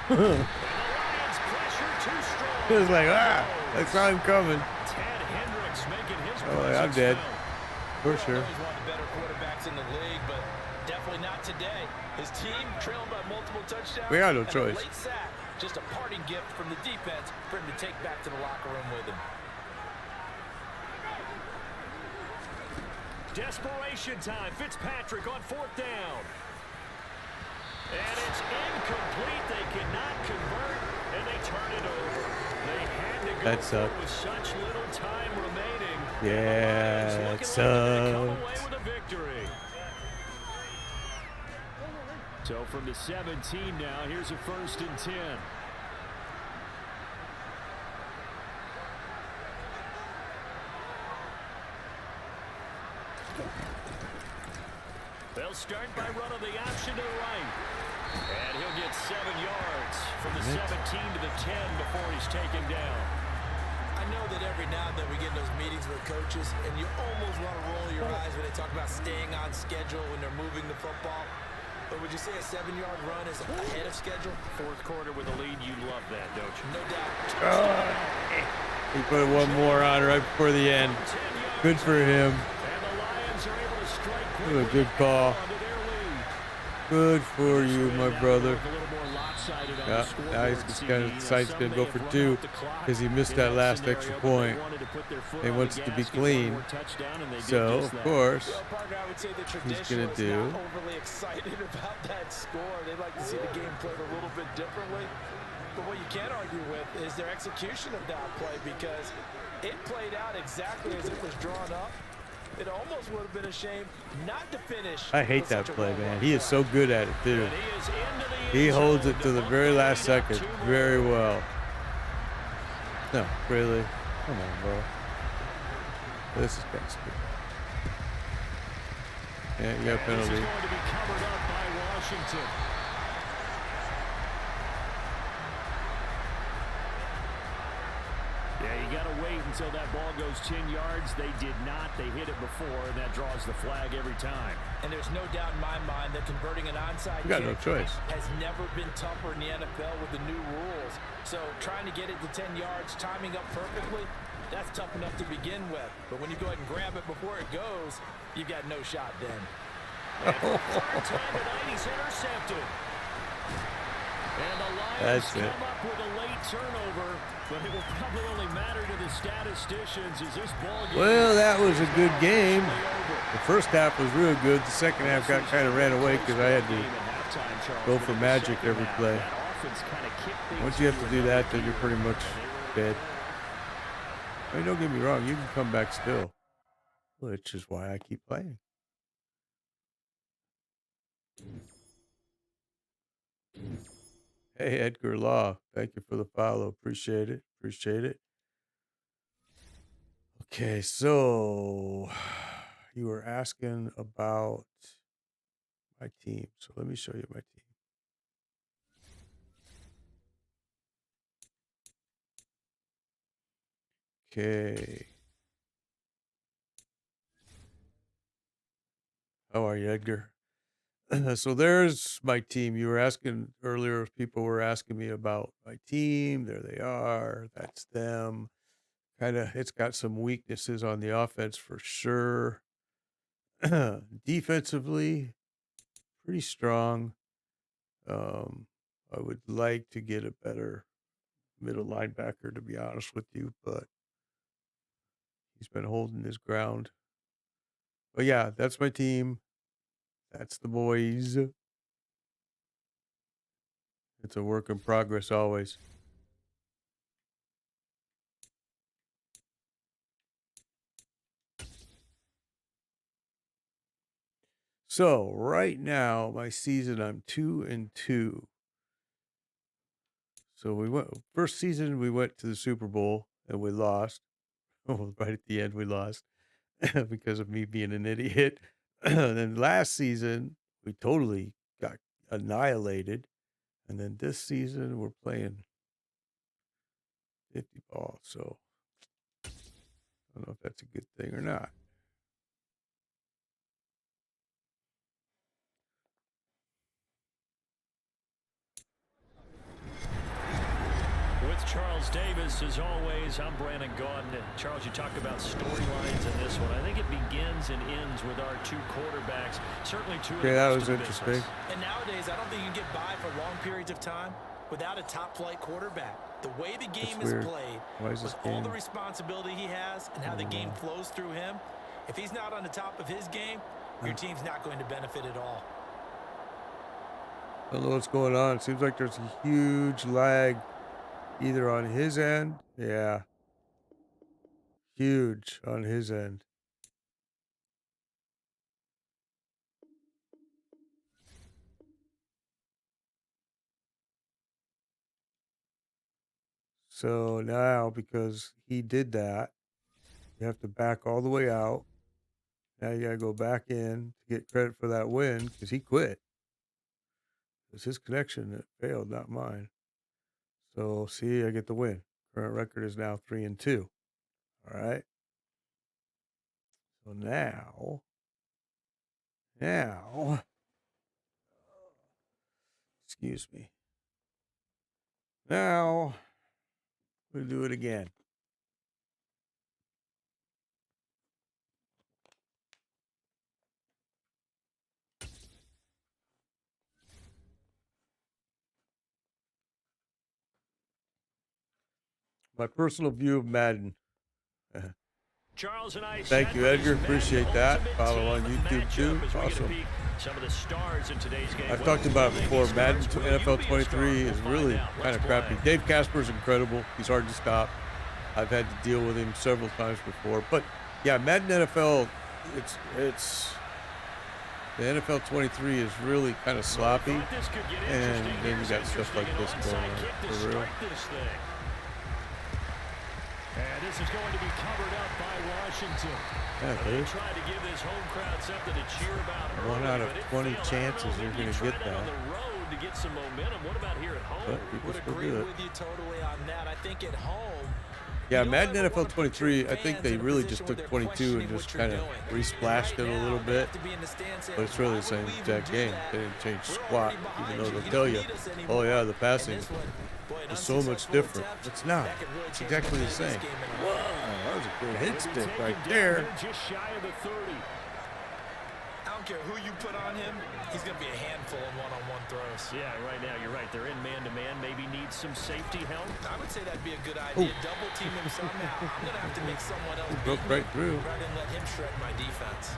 And the Lions pressure too strong. It was like, I saw him coming. Ted Hendricks making his Oh, I'm presence dead. felt. For sure. He's one of the better quarterbacks in the league, but definitely not today. His team trailed by multiple touchdowns. We got no and choice. A late sack, just a parting gift from the defense for him to take back to the locker room with him. Desperation time. Fitzpatrick on 4th down. And it's incomplete. They cannot convert, and they turn it over. They had to go That for it sucked. with such little time remaining. Yeah, And the that Lions looking like they're gonna come away sucked. with a victory. So from the 17 now, here's a 1st and 10. They'll start by running the option to the right. And he'll get 7 yards from the 17 to the 10 before he's taken down. I know that every now and then we get in those meetings with coaches, and you almost want to roll your eyes when they talk about staying on schedule when they're moving the football. But would you say a 7-yard run is ahead of schedule? 4th quarter with a lead, you love that, don't you? No doubt. He put one more on right before the end. 10 yards Good for him. And the Lions are able to strike What a quickly good call. onto their lead. Good for you, my brother. A little more lopsided on Yeah, the scoreboard, now he's just kind of CD. decided he's Some going to go may for have 2 run out the clock because he missed in that last scenario, extra but they point. wanted to put their foot He on wants the it to be gas, get one clean. more touchdown, and they did So, just of that. course, Well, Parker, I would say the gonna traditionalists do. not overly excited about that score. They'd like to see the game played a little bit differently. But what you can't argue with is their execution of that play because it played out exactly as it was drawn up. It almost would have been a shame not to finish. I hate with that such a play, well-run man. He is play. so good at it, too. And he is into the He end holds zone it to the very last second very well. No, really? Come on, bro. This is kind of stupid. Yeah, you got a This is penalty. going to be covered up by Washington. Yeah, you got to wait until that ball goes 10 yards. They did not. They hit it before, and that draws the flag every time. And there's no doubt in my mind that converting an onside You got no kick choice. has never been tougher in the NFL with the new rules. So trying to get it to 10 yards, timing up perfectly, that's tough enough to begin with. But when you go ahead and grab it before it goes, you've got no shot then. And for the 3rd time tonight, he's intercepted. And the Lions That's it. come up with a late turnover, but it will probably only matter to the statisticians as this ball game. Well, that was a good game. Over. The first half was real good. The second half got kind of ran away because I had to go for magic every play. Once you have to do that, then you're pretty much dead. I mean, don't get me wrong. You can come back still, which is why I keep playing. Hey, Edgar Law. Thank you for the follow. Appreciate it. Appreciate it. Okay, so you were asking about my team. So let me show you my team. Okay. How are you, Edgar? So there's my team. You were asking earlier if people were asking me about my team. There they are. That's them. It's got some weaknesses on the offense for sure. Defensively, pretty strong. I would like to get a better middle linebacker, to be honest with you, but he's been holding his ground. But yeah, that's my team. That's the boys. It's a work in progress always. So right now, my season, I'm 2-2. So first season, we went to the Super Bowl and we lost. Oh, right at the end, we lost because of me being an idiot. Then last season, we totally got annihilated. And then this season, we're playing 50 ball. So I don't know if that's a good thing or not. With Charles Davis, as always, I'm Brandon Gaudin. Charles, you talked about storylines in this one. I think it begins and ends with our two quarterbacks. Certainly two of the that best was in the interesting. business. And nowadays, I don't think you can get by for long periods of time without a top-flight quarterback. The way the game is played, with all the responsibility he has and how the game flows through him, if he's not on the top of his game, your team's not going to benefit at all. I don't know what's going on. It seems like there's a huge lag either on his end. Yeah. Huge on his end. So now, because he did that, you have to back all the way out. Now you got to go back in to get credit for that win because he quit. It was his connection that failed, not mine. So, see, I get the win. Current record is now 3-2. All right. So now, excuse me. Now, we'll do it again. My personal view of Madden. Charles and I Thank you, Edgar. Appreciate that. Follow on YouTube too. Awesome. Some of the stars in today's game. I've talked about it before. Madden NFL 23 is really kind of crappy. Dave Casper's incredible. He's hard to stop. I've had to deal with him several times before. But yeah, Madden NFL, it's the NFL 23 is really kind of sloppy. And then you got stuff like this going on for real. And this is going to be covered up by Washington. Yeah, they tried to give this home crowd something to cheer about. 1 out of 20 chances you're going to get that. On the road to get some momentum. What about here at home? Would agree with you totally on that. I think at home. Yeah, Madden NFL 23, I think they really just took 22 and just kind of resplashed it a little bit. But it's really the same exact game. They didn't change squat, even though they'll tell you, oh yeah, the passing is so much different. It's not. It's exactly the same. Whoa, that was a good hit stick right there. Just shy of the 30. I don't care who you put on him, he's going to be a handful in one-on-one throws. Yeah, right now you're right. They're in man-to-man. Maybe need some safety help. I would say that'd be a good idea. Double team him somehow. I'm going to have to make someone else broke right through rather than let him shred my defense.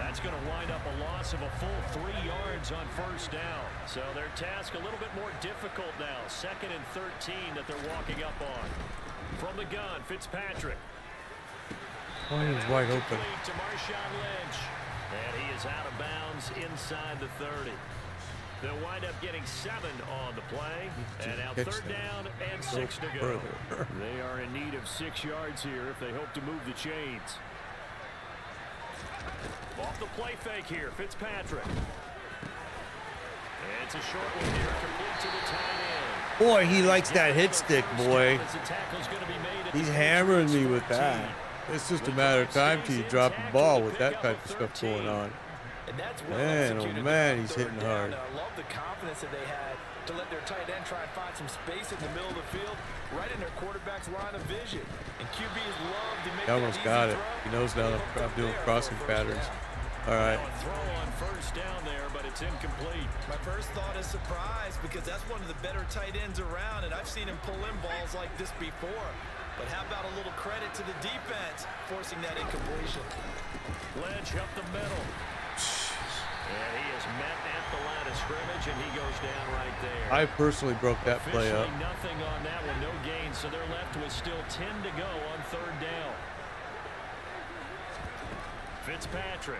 That's going to wind up a loss of a full 3 yards on first down. So their task a little bit more difficult now. 2nd and 13 that they're walking up on. From the gun, Fitzpatrick. He's wide open. To Marshawn Lynch. And he is out of bounds inside the 30. They'll wind up getting 7 on the play. And now 3rd down and 6 to go. They are in need of 6 yards here if they hope to move the chains. Off the play fake here, Fitzpatrick. It's a short one here, complete to the tight end. Boy, he likes that hit stick, boy. He's hammering me with that. It's just a matter of time till you drop the ball with that type of stuff going on. Man, oh man, he's hitting hard. I love the confidence that they had to let their tight end try and find some space in the middle of the field, right in their quarterback's line of vision. And QBs love to make He almost got it. He knows now that I'm doing crossing patterns. All right. Throw on first down there, but it's incomplete. My first thought is surprise, because that's one of the better tight ends around, and I've seen him pull in balls like this before. But how about a little credit to the defense forcing that incompletion? Lynch up the middle. And he is met at the line of scrimmage, and he goes down right there. I personally broke that play up. Nothing on that one, no gain, so they're left with still 10 to go on third down. Fitzpatrick.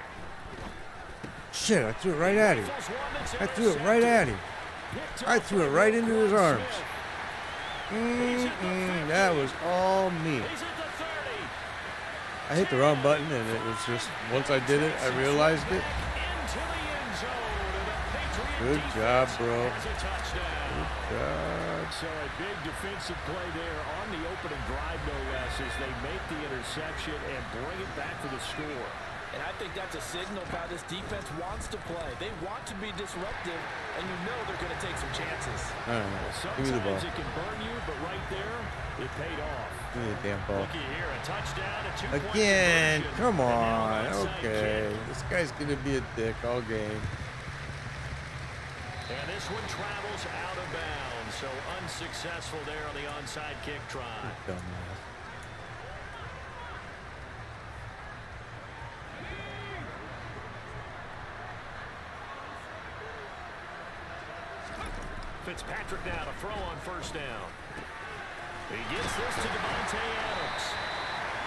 Shit, I threw it right at him. I threw it right at him. I threw it right into his arms. That was all me. I hit the wrong button, and it was just, once I did it, I realized it. Good job, bro. Good job. So a big defensive play there on the opening drive, no less, as they make the interception and bring it back for the score. And I think that's a signal of how this defense wants to play. They want to be disruptive, and you know they're going to take some chances. I don't know. Give me the ball. Sometimes it can burn you, but right there, it paid off. Give me the damn ball. Looky here, a touchdown, a two-point Again, conversion, come and on. now an onside Okay. kick. This guy's going to be a dick all game. And this one travels out of bounds, so unsuccessful there on the onside kick try. Dumbass. Fitzpatrick now to throw on first down. He gets this to Devontae Adams.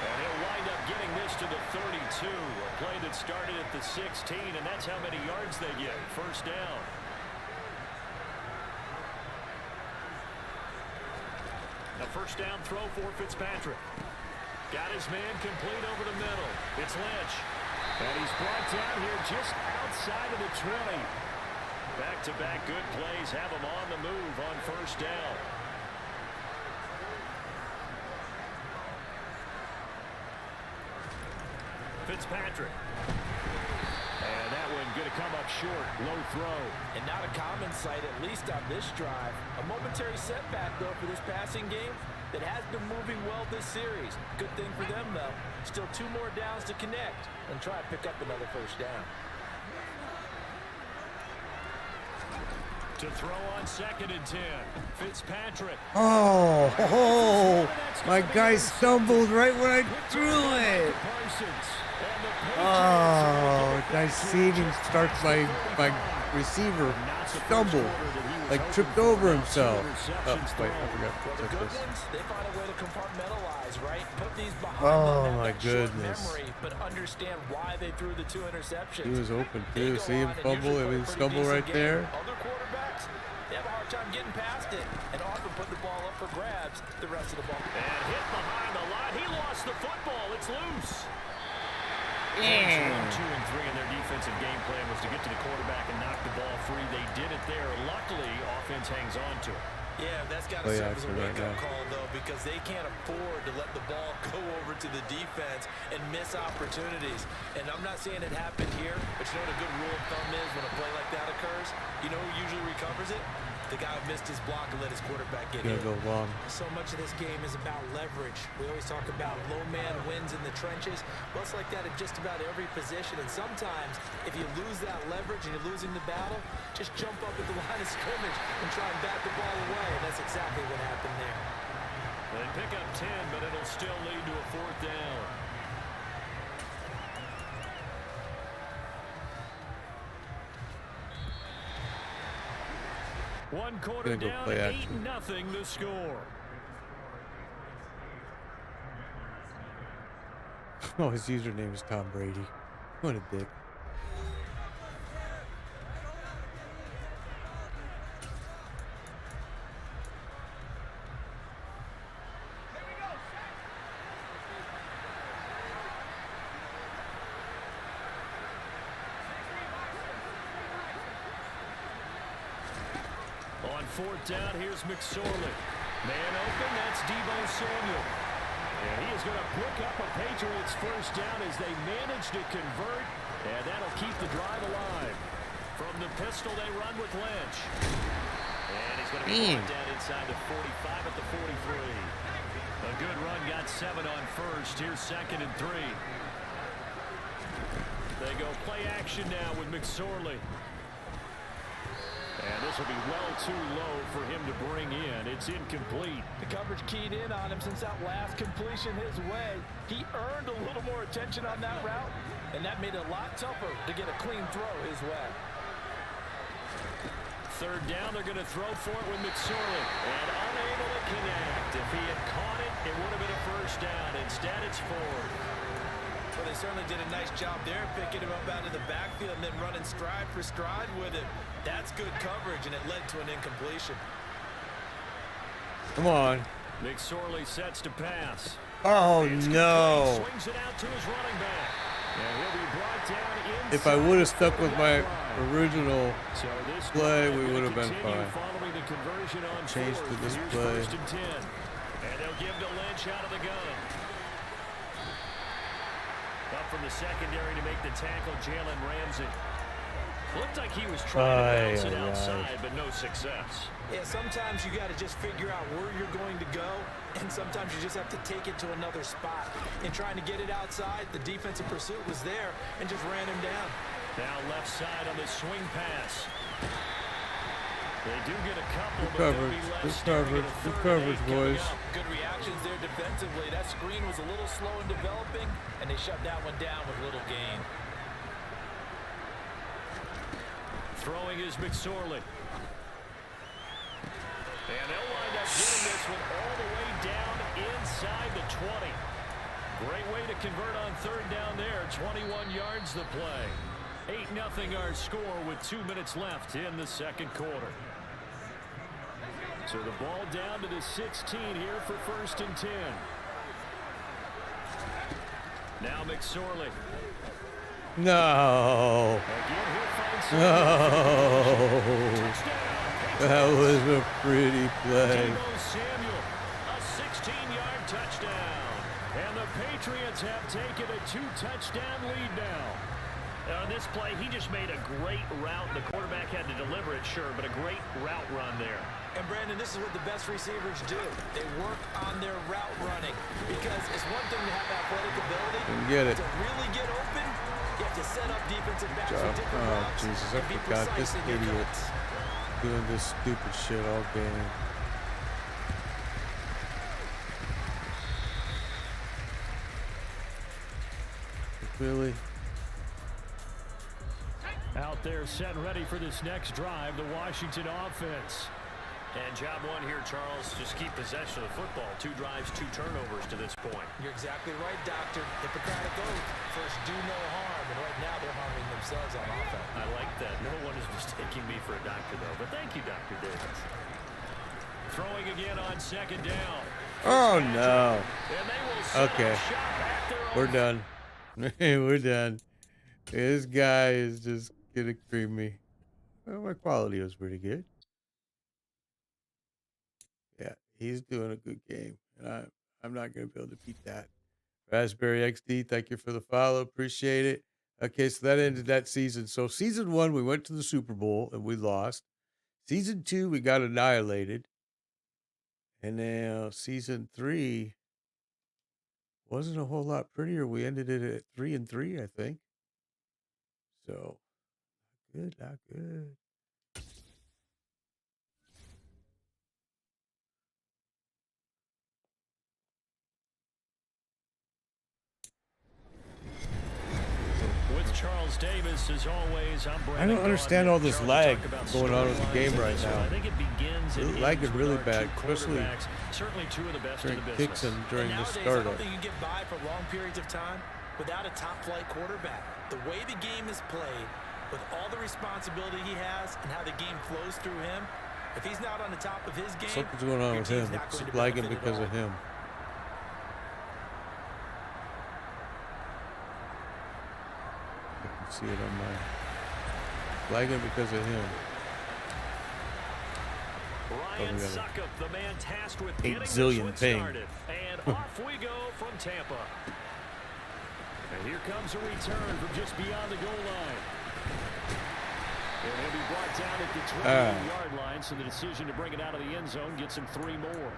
And he'll wind up getting this to the 32. A play that started at the 16, and that's how many yards they get. First down. A first down throw for Fitzpatrick. Got his man complete over the middle. It's Lynch. And he's brought down here just outside of the 20. Back-to-back good plays have him on the move on first down. Fitzpatrick. And that one going to come up short. Low throw. And not a common sight, at least on this drive. A momentary setback, though, for this passing game that has been moving well this series. Good thing for them, though. Still 2 more downs to connect and try to pick up another first down. To throw on 2nd and 10. Fitzpatrick. Oh, my guy stumbled right when I threw it. Oh, I seen him start my receiver stumble, like tripped over himself. Oh, wait, I forgot to check this. They find a way to compartmentalize, right? Put these behind Oh, my goodness. memory, but understand why they threw the 2 interceptions. He was open, too. See him fumble? I mean, stumble right there. Other quarterbacks, they have a hard time getting past it and often put the ball up for grabs the rest of the ball. And hit behind the line. He lost the football. It's loose. Yeah. 2 and 3 in their defensive game plan was to get to the quarterback and knock the ball free. They did it there. Luckily, offense hangs on to it. Yeah, that's got to serve as a wake-up call, though, because they can't afford to let the ball go over to the defense and miss opportunities. And I'm not saying it happened here, but you know what a good rule of thumb is when a play like that occurs? You know who usually recovers it? The guy who missed his block and let his quarterback get hit. Go long. So much of this game is about leverage. We always talk about low man wins in the trenches. Well, it's like that at just about every position. And sometimes, if you lose that leverage and you're losing the battle, just jump up at the line of scrimmage and try and bat the ball away. And that's exactly what happened there. They pick up 10, but it'll still lead to a 4th down. One quarter down, 8-0 the score. Oh, his username is Tom Brady. What a dick. fourth down. Here's McSorley. Man open, that's Deebo Samuel. And he is going to pick up a Patriots first down as they manage to convert. And that'll keep the drive alive. From the pistol, they run with Lynch. And he's going to be brought down inside the 45 at the 43. A good run, got 7 on first. Here's 2nd and 3. They go play action now with McSorley. And this will be well too low for him to bring in. It's incomplete. The coverage keyed in on him since that last completion his way. He earned a little more attention on that route, and that made it a lot tougher to get a clean throw his way. Third down, they're going to throw for it with McSorley. And unable to connect. If he had caught it, it would have been a first down. Instead, it's 4th. Well, they certainly did a nice job there, picking him up out of the backfield and then running stride for stride with him. That's good coverage, and it led to an incompletion. Come on. McSorley sets to pass. Oh, no. Swings it out to his running back. And he'll be brought down If I would have stuck with my original play, we would have been fine. Following the conversion on Change to this Here's play. 1st and 10. And they'll give to Lynch out of the gun. Up from the secondary to make the tackle, Jalen Ramsey. Looked like he was trying to bounce it outside, but no success. Yeah, sometimes you got to just figure out where you're going to go, and sometimes you just have to take it to another spot. In trying to get it outside, the defensive pursuit was there and just ran him down. Now left side on the swing pass. They do get a couple, Good but they'll coverage. be less Good staring at coverage. a Good 3rd and coverage, 8 coming boys. up. Good reactions there defensively. That screen was a little slow in developing, and they shut that one down with little gain. Throwing is McSorley. And they'll wind up getting this one all the way down inside the 20. Great way to convert on 3rd down there. 21 yards the play. 8-0 our score with 2 minutes left in the 2nd quarter. So the ball down to the 16 here for 1st and 10. Now McSorley. No. Again, he'll find No. touchdown. That was a pretty play. Deebo Samuel, a 16-yard touchdown. And the Patriots have taken a 2-touchdown lead now. On this play, he just made a great route. The quarterback had to deliver it, sure, but a great route run there. And, Brandon, this is what the best receivers do. They work on their route running because it's one thing to have athletic ability. Get it. To really get open, you have to set up defensive backs with different Oh, routes. Jesus, I and be forgot this precise in your idiot cuts. doing this stupid shit all game. Really? Out there set ready for this next drive, the Washington offense. And job one here, Charles, just keep possession of the football. 2 drives, 2 turnovers to this point. You're exactly right, Doctor. Hippocratic oath. First, do no harm. And right now, they're harming themselves on offense. I like that. No one is mistaking me for a doctor, though. But thank you, Dr. Davis. Throwing again on 2nd down. Oh, no. And they will set Okay. up shop at their own. We're done. We're done. This guy is just gonna cream me. Well, my quality was pretty good. Yeah, he's doing a good game, and I'm not gonna be able to beat that. Raspberry XD, thank you for the follow, appreciate it. Okay, so that ended that season. So season 1, we went to the Super Bowl and we lost. Season 2, we got annihilated, and now season 3 wasn't a whole lot prettier. We ended it at 3-3, I think. So, good, not good. With Charles Davis, as always, I'm Brandon. I don't understand all this Charles, lag talk about going on with the storylines game in right this one. now. I think it begins and It's lagging ends really with our bad, two especially quarterbacks. Certainly 2 of the best in during the kicks business. and during the Nowadays, I startup. don't think you get by for long periods of time without a top-flight quarterback. The way the game is played, with all the responsibility he has and how the game flows through him, if he's not on the top of his game, Something's going on your with team's him. not It's going to lagging benefit at because all. of him. I can see it on my lagging because of him. Ryan Suckup, the man tasked with 8 getting zillion this ping. one started. And off we go from Tampa. And here comes a return from just beyond the goal line. And he'll be brought down at the 28-yard line, so the decision to bring it out of the end zone gets him 3 more.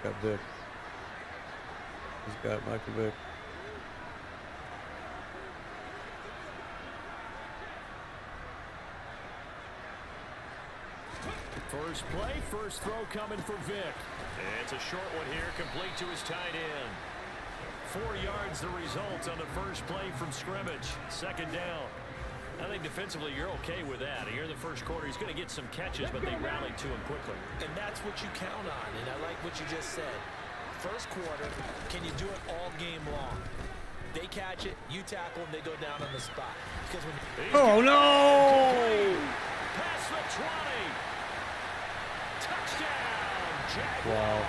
Got Vic. He's got Michael Vick. First play, first throw coming for Vic. It's a short one here, complete to his tight end. 4 yards the result on the first play from scrimmage. Second down. I think defensively you're okay with that. Here in the first quarter, he's going to get some catches, but they rallied to him quickly. And that's what you count on, and I like what you just said. First quarter, can you do it all game long? They catch it, you tackle them, they go down on the spot. Because when oh, no! Past the 20. Touchdown, Jaguars. Wow.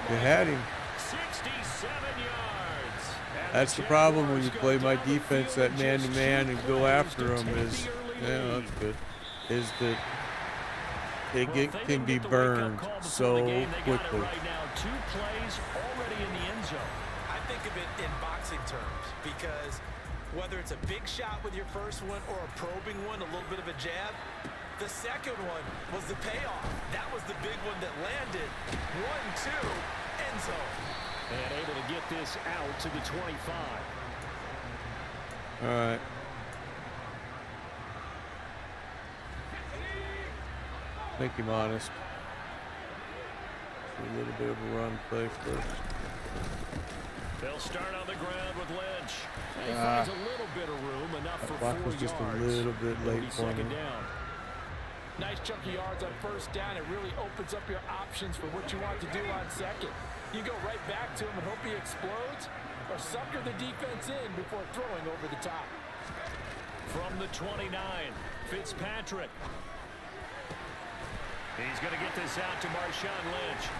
They had him. 67 yards. That's the problem when you play my defense, that man-to-man, and go after them is, yeah, that's good, is that they can be burned so quickly. Right now, 2 plays already in the end zone. I think of it in boxing terms, because whether it's a big shot with your first one or a probing one, a little bit of a jab, the second one was the payoff. That was the big one that landed. 1-2, end zone. And able to get this out to the 25. All right. Make him honest. A little bit of a run play first. They'll start on the ground with Lynch. He finds a little bit of room, enough for 4 yards. Was just a little bit late for him. Down. Nice chunky yards on first down. It really opens up your options for what you want to do on second. You go right back to him and hope he explodes, or sucker the defense in before throwing over the top. From the 29, Fitzpatrick. He's going to get this out to Marshawn Lynch.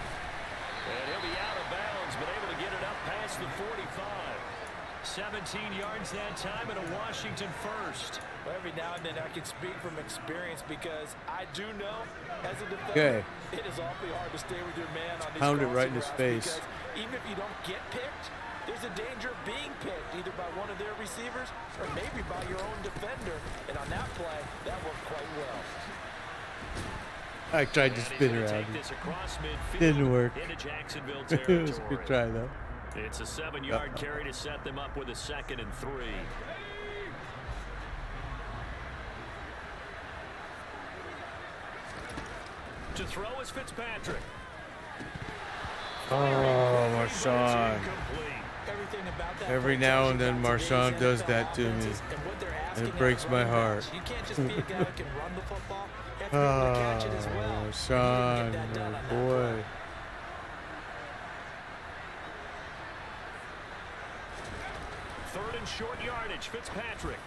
And he'll be out of bounds, but able to get it up past the 45. 17 yards that time and a Washington first. Well, every now and then I can speak from experience, because I do know as a defender, it is awfully hard to stay with your man on these pound it right in his routes, face. because even if you don't get picked, there's a danger of being picked either by one of their receivers or maybe by your own defender. And on that play, that worked quite well. I tried to spin around. Didn't work. It was a good try, though. It's a 7-yard carry to set them up with a 2nd and 3. To throw is Fitzpatrick. Oh, Marshawn. Every now and then Marshawn does that to me, and it breaks my heart. You can't just be a guy that can run the football. You have to be Oh, able to catch it as well. Marshawn, my boy. Third and short yardage, Fitzpatrick.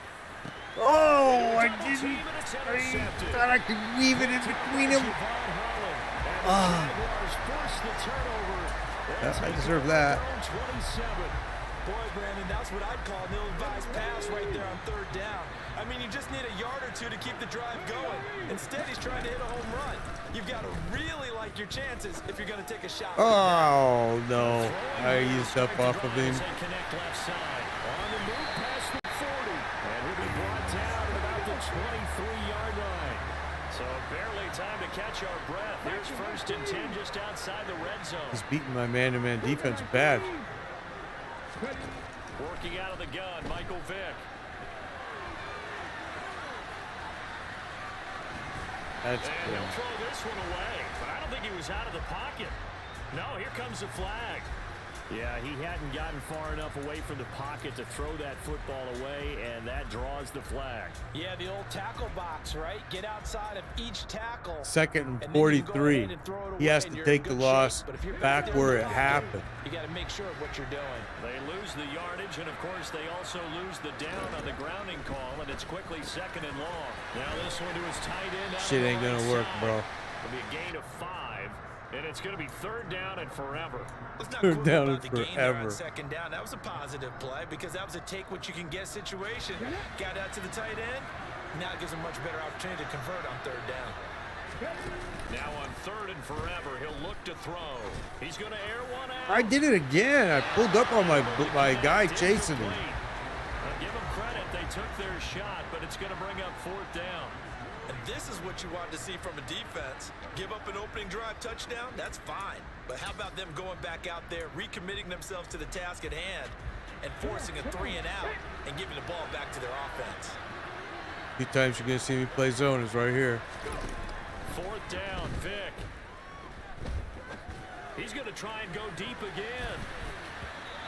Oh, I thought I could weave it in between them. I deserve that. Boy, Brandon, that's what I'd call an ill-advised pass right there on third down. I mean, you just need a yard or two to keep the drive going. Instead, he's trying to hit a home run. You've got to really like your chances if you're going to take a shot. Oh, no. I used up off of him. Connect left side. On the move past the 40. And he'll be brought down at about the 23-yard line. So barely time to catch our breath. Here's 1st and 10 just outside the red zone. He's beating my man-to-man defense bad. Working out of the gun, Michael Vick. That's and cool. he'll throw this one away, but I don't think he was out of the pocket. No, here comes the flag. Yeah, he hadn't gotten far enough away from the pocket to throw that football away, and that draws the flag. Yeah, the old tackle box, right? Get outside of each tackle. 2nd and 43. He has to take the loss back where it happened. You got to make sure of what you're doing. They lose the yardage, and of course they also lose the down on the grounding call, and it's quickly 2nd and long. Now this one to his tight end. Shit ain't gonna work, bro. It'll be a gain of 5, and it's going to be 3rd down and forever. Let's not Third down and about the gain there on forever. 2nd down. That was a positive play because that was a take what you can get situation. Got out to the tight end. Now it gives him much better opportunity to convert on 3rd down. Now on 3rd and forever, he'll look to throw. He's going to air one out. I did it again. I pulled up on my guy chasing him. Give them credit. They took their shot, but it's going to bring up 4th down. And this is what you wanted to see from a defense. Give up an opening drive touchdown, that's fine. But how about them going back out there, recommitting themselves to the task at hand, and forcing a 3 and out, and giving the ball back to their offense. Few times you're going to see me play zone is right here. 4th down, Vic. He's going to try and go deep again.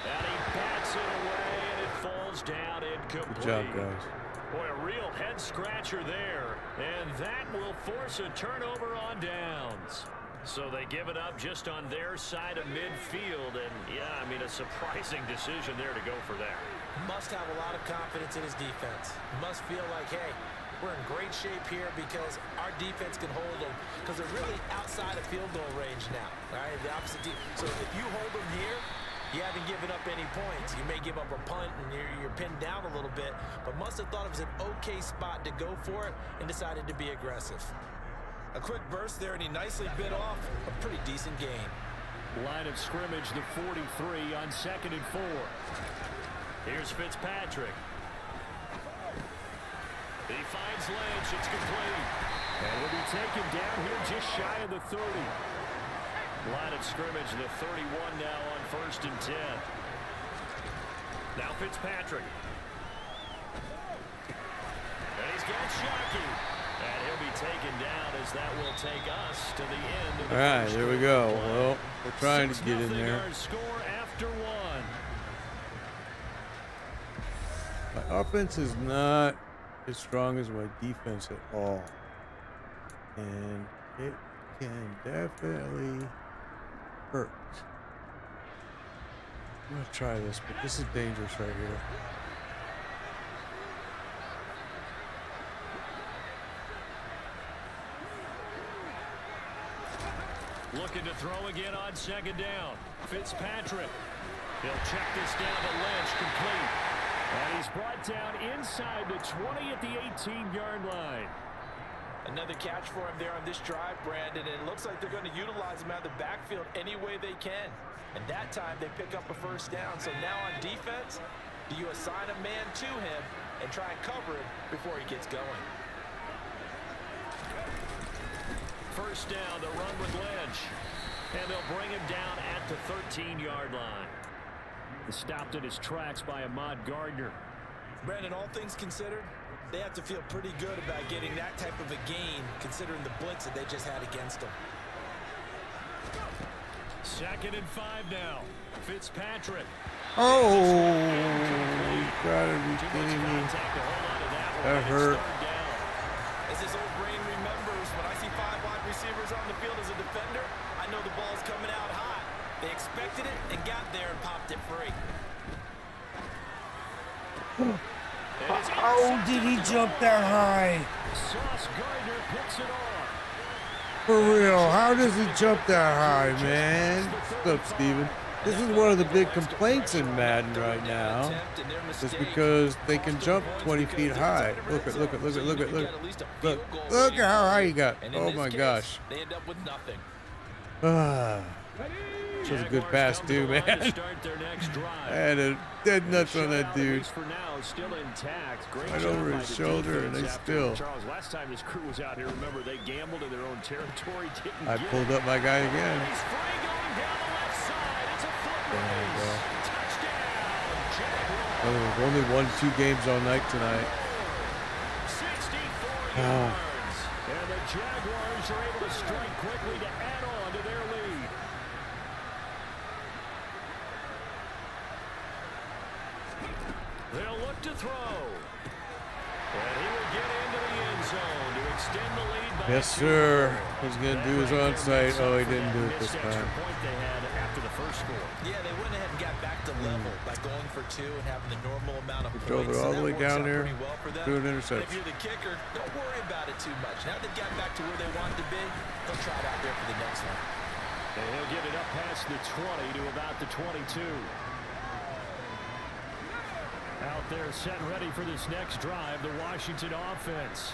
And he bats it away, and it falls down incomplete. Good job, guys. Boy, a real head-scratcher there. And that will force a turnover on downs. So they give it up just on their side of midfield. And, yeah, I mean, a surprising decision there to go for that. Must have a lot of confidence in his defense. Must feel like, hey, we're in great shape here because our defense can hold them. Because they're really outside of field goal range now, right? The opposite team. So if you hold them here, you haven't given up any points. You may give up a punt and you're pinned down a little bit, but must have thought it was an okay spot to go for it and decided to be aggressive. A quick burst there, and he nicely bit off a pretty decent gain. Line of scrimmage, the 43 on 2nd and 4. Here's Fitzpatrick. He finds Lynch. It's complete. And he'll be taken down here just shy of the 30. Line of scrimmage, the 31 now on 1st and 10. Now Fitzpatrick. And he's got Shockey. And he'll be taken down as that will take us to the end of the All right, first there we go. Well, we're trying to get in 6-0 there. our score after 1. My offense is not as strong as my defense at all. And it can definitely hurt. I'm going to try this, but this is dangerous right here. Looking to throw again on 2nd down. Fitzpatrick. He'll check this down to Lynch, complete. And he's brought down inside the 20 at the 18-yard line. Another catch for him there on this drive, Brandon, and it looks like they're going to utilize him out of the backfield any way they can. And that time they pick up a 1st down. So now on defense, do you assign a man to him and try and cover him before he gets going? 1st down, the run with Lynch. And they'll bring him down at the 13-yard line. Stopped in his tracks by Ahmad Gardner. Brandon, all things considered, they have to feel pretty good about getting that type of a gain considering the blitz that they just had against them. 2nd and 5 now. Fitzpatrick. Oh, you gotta be kidding me. That hurt. As his old brain remembers, when I see 5 wide receivers on the field as a defender, I know the ball's coming out high. They expected it and got there and popped it free. How did he jump that high? Sauce Gardner picks it off. For real, how does he jump that high, man? What's up, Steven? This is one of the big complaints in Madden right now. It's because they can jump 20 feet high. Look at how high he got. Oh my gosh. They end up with nothing. That was a good pass too, man. I had a dead nuts on that dude. Right over his shoulder, and they still. Charles, last time this crew was out here, remember they gambled in their own territory. I pulled up my guy again. There you go. Oh, only won 2 games all night tonight. 64 yards. And the Jaguars are able to strike quickly to add on to their lead. They'll look to throw. And he will get into the end zone to extend the lead by Yes, sir. He's going to do his onside. Oh, he didn't do it this time. Point they had after the first score. Yeah, they went ahead and got back to level by going for 2 and having the normal amount of points. Drove it all the way down there to an If interception. you're the kicker, don't worry about it too much. Now they've gotten back to where they wanted to be, they'll try it out there for the next one. And he'll get it up past the 20 to about the 22. Out there set ready for this next drive, the Washington offense.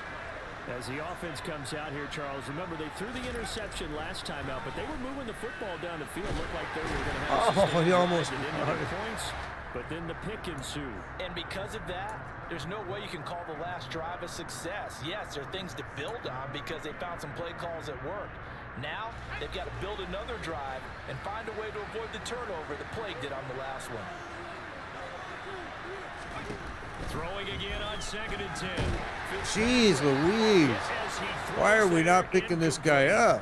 As the offense comes out here, Charles, remember they threw the interception last time out, but they were moving the football down the field. Looked like they were going to have he almost points, but then the pick ensued. And because of that, there's no way you can call the last drive a success. Yes, there are things to build on because they found some play calls at work. Now, they've got to build another drive and find a way to avoid the turnover the plague did on the last one. Throwing again on 2nd and 10. Jeez Louise. Why are we not picking this guy up?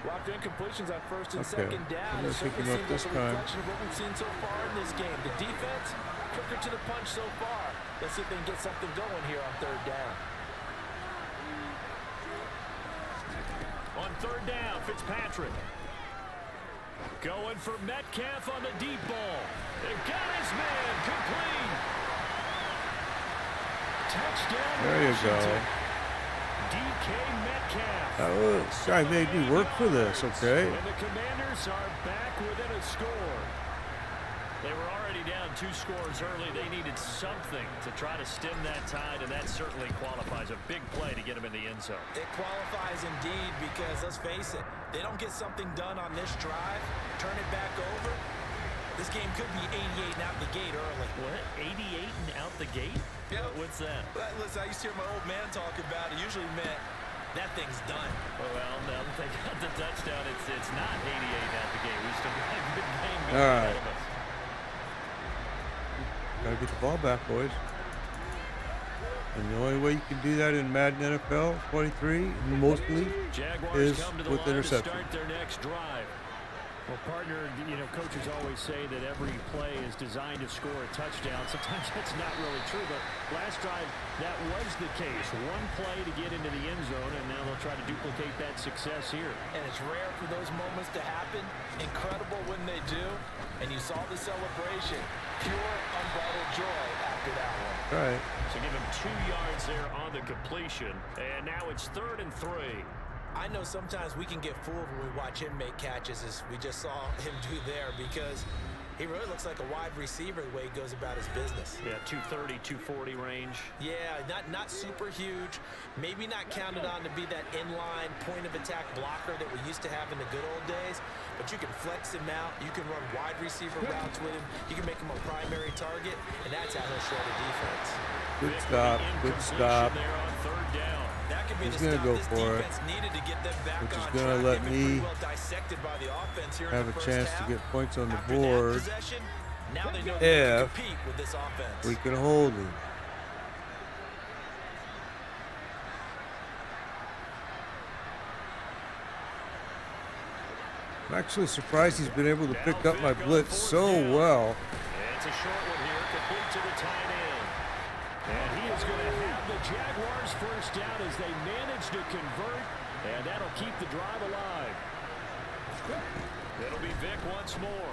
Locked incompletions on 1st and Okay. 2nd down. I'm going to pick him up this time. Of what we've seen so far in this game. The defense, quicker to the punch so far. Let's see if they can get something going here on 3rd down. On 3rd down, Fitzpatrick. Going for Metcalf on the deep ball. They've got his man complete. Touchdown. There you go. DK Metcalf. This guy made me work for this, okay? And the Commanders are back within a score. They were already down 2 scores early. They needed something to try to stem that tide, and that certainly qualifies. A big play to get them in the end zone. It qualifies indeed because, let's face it, they don't get something done on this drive, turn it back over, this game could be 88 and out the gate early. What? 88 and out the gate? Yeah. What's that? Listen, I used to hear my old man talk about it. Usually meant that thing's done. Well, now that they got the touchdown, it's not 88 out the gate. We still got a good game All right. ahead of us. Gotta get the ball back, boys. And the only way you can do that in Madden NFL 23, mostly, Jaguars is come to the with line to interception. start their next drive. Well, partner, you know, coaches always say that every play is designed to score a touchdown. Sometimes that's not really true, but last drive, that was the case. One play to get into the end zone, and now they'll try to duplicate that success here. And it's rare for those moments to happen. Incredible when they do. And you saw the celebration. Pure, unbridled joy after that one. All right. So give him 2 yards there on the completion. And now it's 3rd and 3. I know sometimes we can get fooled when we watch him make catches as we just saw him do there because he really looks like a wide receiver the way he goes about his business. Yeah, 230, 240 range. Yeah, not super huge. Maybe not counted on to be that inline point-of-attack blocker that we used to have in the good old days, but you can flex him out. You can run wide receiver routes with him. You can make him a primary target, and that's how he'll shred a defense. Good stop. Good stop. There on 3rd down. That could be He's the gonna stop go this for it, defense needed to get them back which is on gonna track. let They've been me pretty well dissected by the offense here in have the a first chance to half. get points on the After that board possession, now they know they can if compete with this offense. we can hold him. I'm actually surprised he's been able to pick up my blitz so well. It's a short one here, complete to the tight end. And he is going to have the Jaguars first down as they manage to convert, and that'll keep the drive alive. It'll be Vic once more.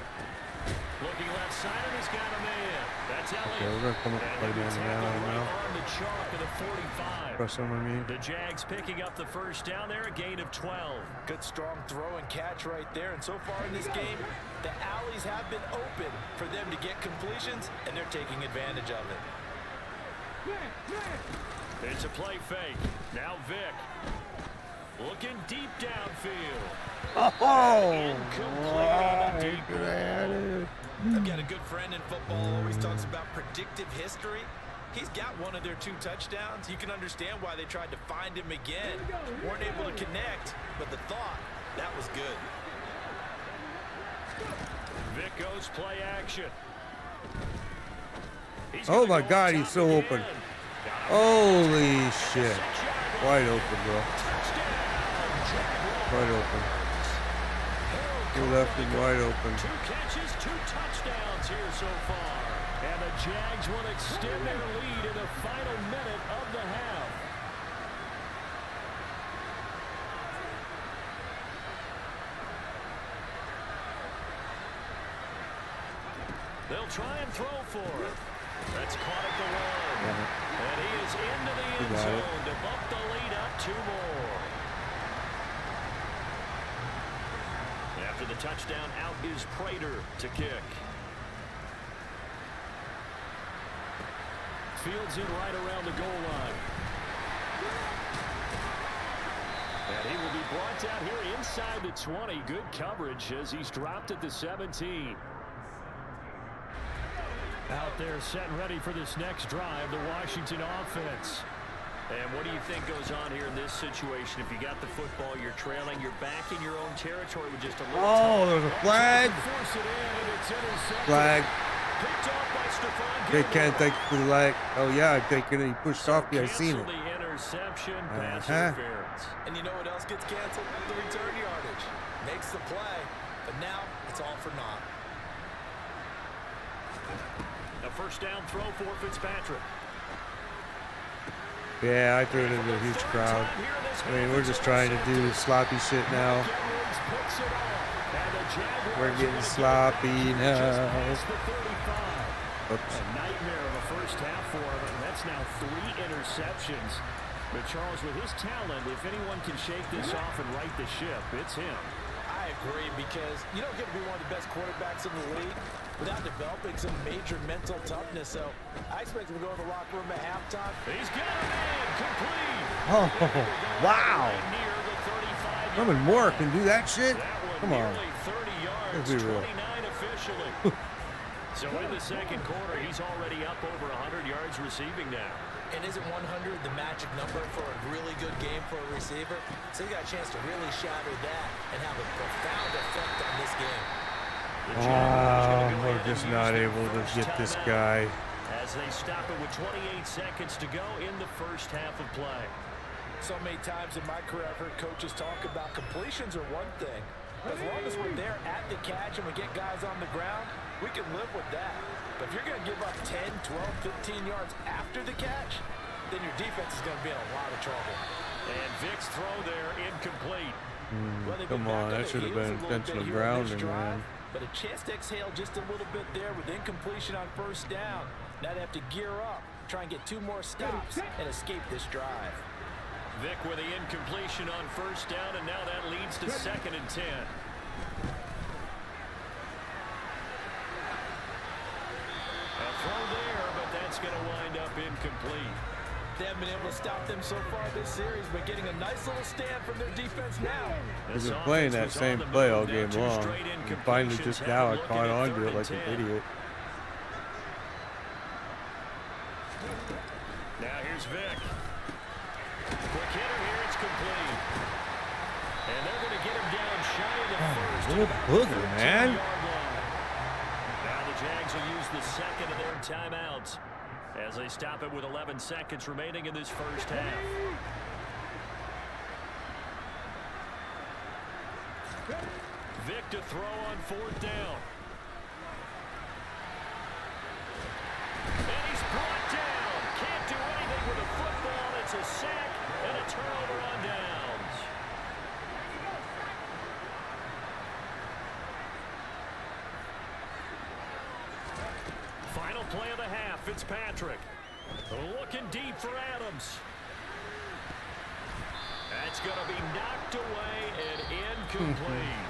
Looking left side, and he's got a man. That's Elliott. Okay, we're gonna come up and play down the down now. On the chalk of the 45. Press on, I mean. The Jags picking up the first down there, a gain of 12. Good strong throw and catch right there. And so far in this game, the alleys have been open for them to get completions, and they're taking advantage of it. It's a play fake. Now Vic. Looking deep downfield. Oh! I've got a good friend in football, always talks about predictive history. He's got one of their 2 touchdowns. You can understand why they tried to find him again. Weren't able to connect, but the thought, that was good. Vic goes play action. Oh my God, he's so open. Holy shit. Wide open, bro. Wide open. He left him wide open. 2 catches, 2 touchdowns here so far. And the Jags will extend their lead in the final minute of the half. They'll try and throw for it. That's caught at the one. And he is into the end zone to bump the lead up 2 more. After the touchdown, out is Prater to kick. Fields in right around the goal line. And he will be brought down here inside the 20. Good coverage as he's dropped at the 17. Out there set and ready for this next drive, the Washington offense. And what do you think goes on here in this situation? If you got the football, you're trailing, you're back in your own territory with just a little Oh, there's a flag. Flag. Okay, Ken, thank you for the lag. Oh, yeah, I'm taking it. He pushed off me. I seen it. The interception, pass interference. And you know what else gets canceled? The return yardage. Makes the play, but now it's all for naught. A first down throw for Fitzpatrick. Yeah, I threw it into a huge crowd. I mean, we're just trying to do sloppy shit now. We're getting sloppy now. Oops. A nightmare of a first half for him, and that's now 3 interceptions. But Charles, with his talent, if anyone can shake this off and right the ship, it's him. I agree, because you don't get to be one of the best quarterbacks in the league without developing some major mental toughness. So I expect him to go in the locker room at halftime. He's got a man complete. Oh, wow. Herman Moore can do that shit? Come on. 30 yards, 29 officially. So in the second quarter, he's already up over 100 yards receiving now. And isn't 100 the magic number for a really good game for a receiver? So you got a chance to really shatter that and have a profound effect on this game. We're just not able to get this guy. As they stop it with 28 seconds to go in the first half of play. So many times in my career, I've heard coaches talk about completions are one thing. As long as we're there at the catch and we get guys on the ground, we can live with that. But if you're going to give up 10, 12, 15 yards after the catch, then your defense is going to be in a lot of trouble. And Vic's throw there incomplete. Come on, that should have been intentional grounding, man. But a chance to exhale just a little bit there with incompletion on first down. Now they have to gear up, try and get 2 more stops, and escape this drive. Vic with the incompletion on first down, and now that leads to 2nd and 10. A throw there, but that's going to wind up incomplete. They haven't been able to stop them so far this series, but getting a nice little stand from their defense now. We've been playing that same play all game long. And finally, just now, I caught on to it like an idiot. Now here's Vic. Quick hitter here, it's complete. And they're going to get him down shy of the first. Little booger, man. Now the Jags will use the second of their timeouts as they stop it with 11 seconds remaining in this first half. Vic to throw on 4th down. And he's brought down. Can't do anything with a football. It's a sack and a turnover on downs. Final play of the half, Fitzpatrick. Looking deep for Adams. That's going to be knocked away and incomplete.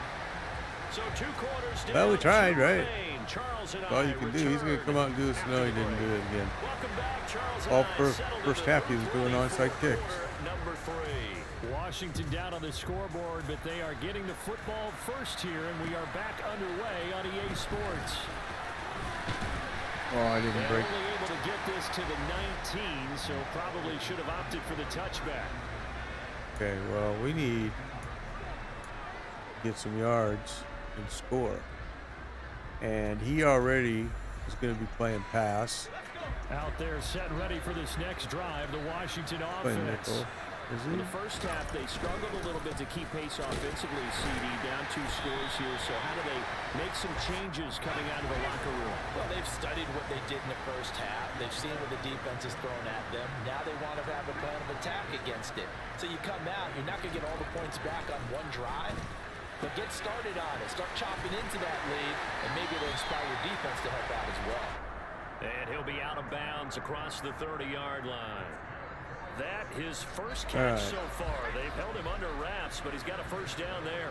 So 2 quarters down. Well, we tried, right? Charles and All you can do. He's going to come out and do this. No, he didn't do it again. All first half he was doing onside kicks. Number 3. Washington down on the scoreboard, but they are getting the football first here, and we are back underway on EA Sports. Oh, I didn't break. They're only able to get this to the 19, so probably should have opted for the touchback. Okay, well, we need to get some yards and score. And he already is going to be playing pass. Out there set ready for this next drive, the Washington Playing offense. nickel. Is In he? the first half, they struggled a little bit to keep pace offensively, CD, down 2 scores here. So how do they make some changes coming out of the locker room? Well, they've studied what they did in the first half. They've seen what the defense has thrown at them. Now they want to have a plan of attack against it. So you come out, you're not going to get all the points back on one drive, but get started on it. Start chopping into that lead, and maybe it'll inspire your defense to help out as well. And he'll be out of bounds across the 30-yard line. That his first catch so far. They've held him under wraps, but he's got a first down there.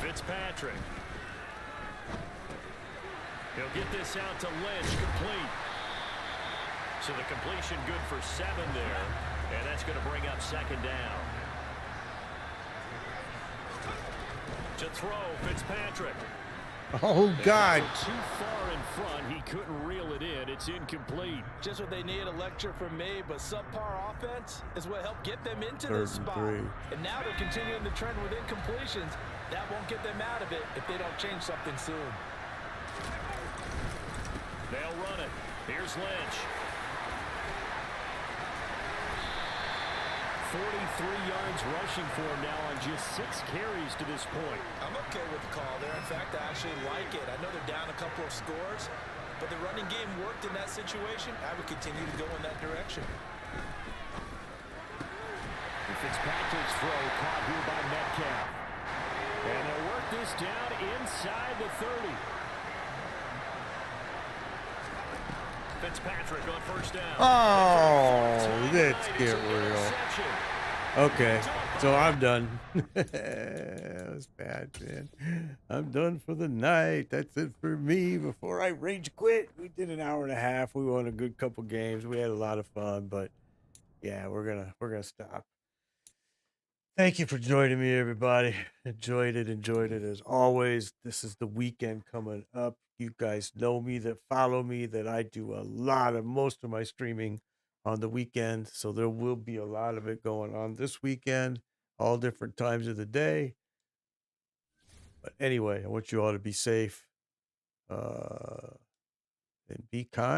Fitzpatrick. He'll get this out to Lynch, complete. So the completion good for 7 there, and that's going to bring up second down. To throw, Fitzpatrick. Oh, God. Too far in front. He couldn't reel it in. It's incomplete. Just what they need, a lecture from me, but subpar offense is what helped get them into 3rd this and spot. 3. And now they're continuing the trend with incompletions. That won't get them out of it if they don't change something soon. They'll run it. Here's Lynch. 43 yards rushing for him now on just 6 carries to this point. I'm okay with the call there. In fact, I actually like it. I know they're down a couple of scores, but the running game worked in that situation. I would continue to go in that direction. And Fitzpatrick's throw caught here by Metcalf. And they'll work this down inside the 30. Fitzpatrick on first down. Oh, let's get real. Okay, so I'm done. That was bad, man. I'm done for the night. That's it for me. Before I rage quit, we did an hour and a half. We won a good couple games. We had a lot of fun, but yeah, we're gonna stop. Thank you for joining me, everybody. Enjoyed it as always. This is the weekend coming up. You guys know me, that follow me, that I do most of my streaming on the weekend. So there will be a lot of it going on this weekend, all different times of the day. But anyway, I want you all to be safe and be kind.